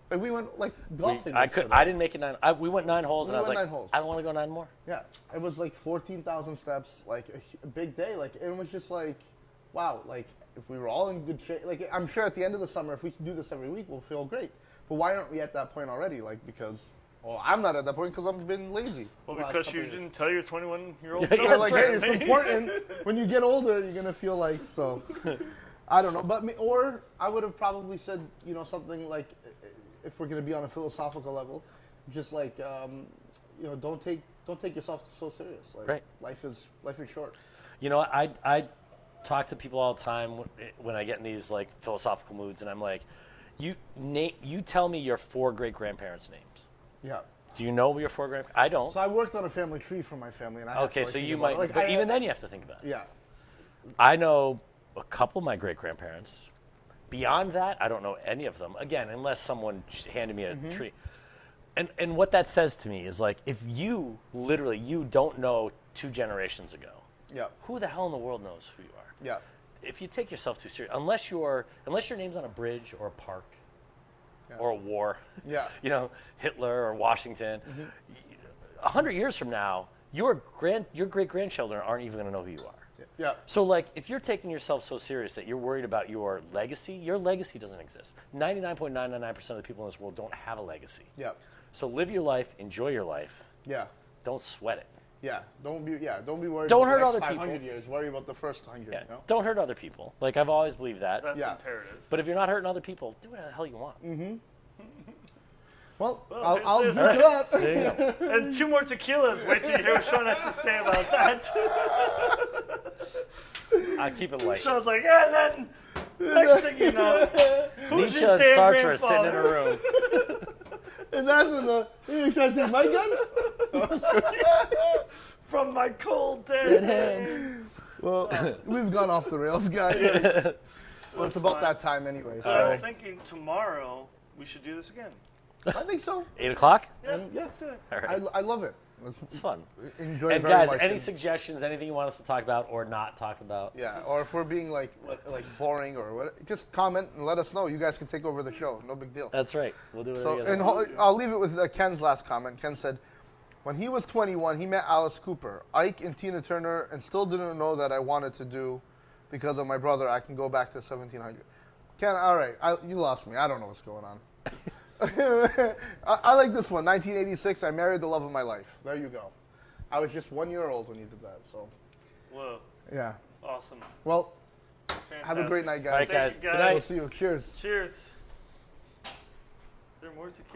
[SPEAKER 2] like we went like golfing.
[SPEAKER 3] I
[SPEAKER 2] yesterday.
[SPEAKER 3] didn't make it 9. We went 9 holes,
[SPEAKER 2] We
[SPEAKER 3] and I was
[SPEAKER 2] went
[SPEAKER 3] like,
[SPEAKER 2] 9 holes.
[SPEAKER 3] I don't want to go 9 more.
[SPEAKER 2] Yeah, it was like 14,000 steps, like a big day. Like it was just like, wow, like if we were all in good shape, like I'm sure at the end of the summer, if we can do this every week, we'll feel great. But why aren't we at that point already? Like because, well, I'm not at that point because I've been lazy.
[SPEAKER 1] Well,
[SPEAKER 2] the last
[SPEAKER 1] because
[SPEAKER 2] couple
[SPEAKER 1] you
[SPEAKER 2] years.
[SPEAKER 1] didn't tell your 21-year-old
[SPEAKER 3] Yeah,
[SPEAKER 1] self.
[SPEAKER 2] They're like, hey,
[SPEAKER 1] right?
[SPEAKER 2] it's important. When you get older, you're gonna feel like so. I don't know, but or I would have probably said, you know, something like, if we're gonna be on a philosophical level, just like, you know, don't take yourself so serious. Like,
[SPEAKER 3] Right.
[SPEAKER 2] life is short.
[SPEAKER 3] You know, I talk to people all the time when I get in these like philosophical moods, and I'm like, you tell me your 4 great grandparents' names.
[SPEAKER 2] Yeah.
[SPEAKER 3] Do you know your 4 grandparents? I don't.
[SPEAKER 2] So I worked on a family tree for my family, and I have
[SPEAKER 3] Okay,
[SPEAKER 2] to, like,
[SPEAKER 3] so
[SPEAKER 2] think
[SPEAKER 3] you
[SPEAKER 2] about
[SPEAKER 3] might,
[SPEAKER 2] it. Like,
[SPEAKER 3] but even then you have to think about it.
[SPEAKER 2] yeah.
[SPEAKER 3] I know a couple of my great grandparents. Beyond that, I don't know any of them. Again, unless someone handed me a tree. And what that says to me is like, if you literally you don't know 2 generations ago,
[SPEAKER 2] Yeah.
[SPEAKER 3] who the hell in the world knows who you are?
[SPEAKER 2] Yeah.
[SPEAKER 3] If you take yourself too serious, unless your name's on a bridge or a park or a war,
[SPEAKER 2] Yeah.
[SPEAKER 3] you know, Hitler or Washington, 100 years from now, your great grandchildren aren't even going to know who you are.
[SPEAKER 2] Yeah.
[SPEAKER 3] So, like, if you're taking yourself so serious that you're worried about your legacy doesn't exist. 99.999% of the people in this world don't have a legacy.
[SPEAKER 2] Yeah.
[SPEAKER 3] So live your life, enjoy your life,
[SPEAKER 2] Yeah.
[SPEAKER 3] don't sweat it.
[SPEAKER 2] Yeah. Don't be worried.
[SPEAKER 3] Don't
[SPEAKER 2] about
[SPEAKER 3] hurt
[SPEAKER 2] the next
[SPEAKER 3] other
[SPEAKER 2] 500
[SPEAKER 3] people.
[SPEAKER 2] years. Worry about the first 100.
[SPEAKER 3] Yeah.
[SPEAKER 2] You know?
[SPEAKER 3] Don't hurt other people. Like, I've always believed that.
[SPEAKER 1] That's
[SPEAKER 2] Yeah.
[SPEAKER 1] imperative.
[SPEAKER 3] But if you're not hurting other people, do whatever the hell you want.
[SPEAKER 2] Well,
[SPEAKER 1] Well,
[SPEAKER 2] I'll
[SPEAKER 1] there's
[SPEAKER 2] drink to that.
[SPEAKER 3] There you go.
[SPEAKER 1] And 2 more tequilas. Wait till you hear what Sean has to say about that.
[SPEAKER 3] I keep it light.
[SPEAKER 1] Sean's like, and then next thing you know, who's
[SPEAKER 3] Nietzsche
[SPEAKER 1] your
[SPEAKER 3] and
[SPEAKER 1] damn
[SPEAKER 3] Sartre sitting in a
[SPEAKER 1] grandfather?
[SPEAKER 3] room.
[SPEAKER 2] And that's when you trying to take my guns?
[SPEAKER 1] From my cold
[SPEAKER 3] Dead
[SPEAKER 1] dead
[SPEAKER 3] hands.
[SPEAKER 2] Well, we've gone off the rails, guys. Well, it's about that time anyway.
[SPEAKER 1] But I was
[SPEAKER 2] So
[SPEAKER 1] thinking tomorrow we should do this again.
[SPEAKER 2] I think so.
[SPEAKER 3] 8 o'clock?
[SPEAKER 1] Yeah,
[SPEAKER 2] Yeah.
[SPEAKER 1] let's do it.
[SPEAKER 3] All right.
[SPEAKER 2] I love it.
[SPEAKER 3] It's fun.
[SPEAKER 2] Enjoy
[SPEAKER 3] And
[SPEAKER 2] very
[SPEAKER 3] guys,
[SPEAKER 2] much.
[SPEAKER 3] any suggestions, anything you want us to talk about or not talk about?
[SPEAKER 2] Yeah, or if we're being like boring or what, just comment and let us know. You guys can take over the show. No big deal.
[SPEAKER 3] That's right. We'll do it.
[SPEAKER 2] So, and I'll leave it with Ken's last comment. Ken said, when he was 21, he met Alice Cooper, Ike, and Tina Turner, and still didn't know that I wanted to do because of my brother. I can go back to 1700. Ken, all right, you lost me. I don't know what's going on. I like this one. 1986, I married the love of my life. There you go. I was just 1 year old when you did that. So,
[SPEAKER 1] Whoa,
[SPEAKER 2] yeah.
[SPEAKER 1] awesome.
[SPEAKER 2] Well,
[SPEAKER 1] Fantastic.
[SPEAKER 2] have a great night, guys.
[SPEAKER 3] All right, guys.
[SPEAKER 1] Thank you,
[SPEAKER 3] Good night.
[SPEAKER 2] We'll see you. Cheers.
[SPEAKER 1] Cheers. Is there more tequila?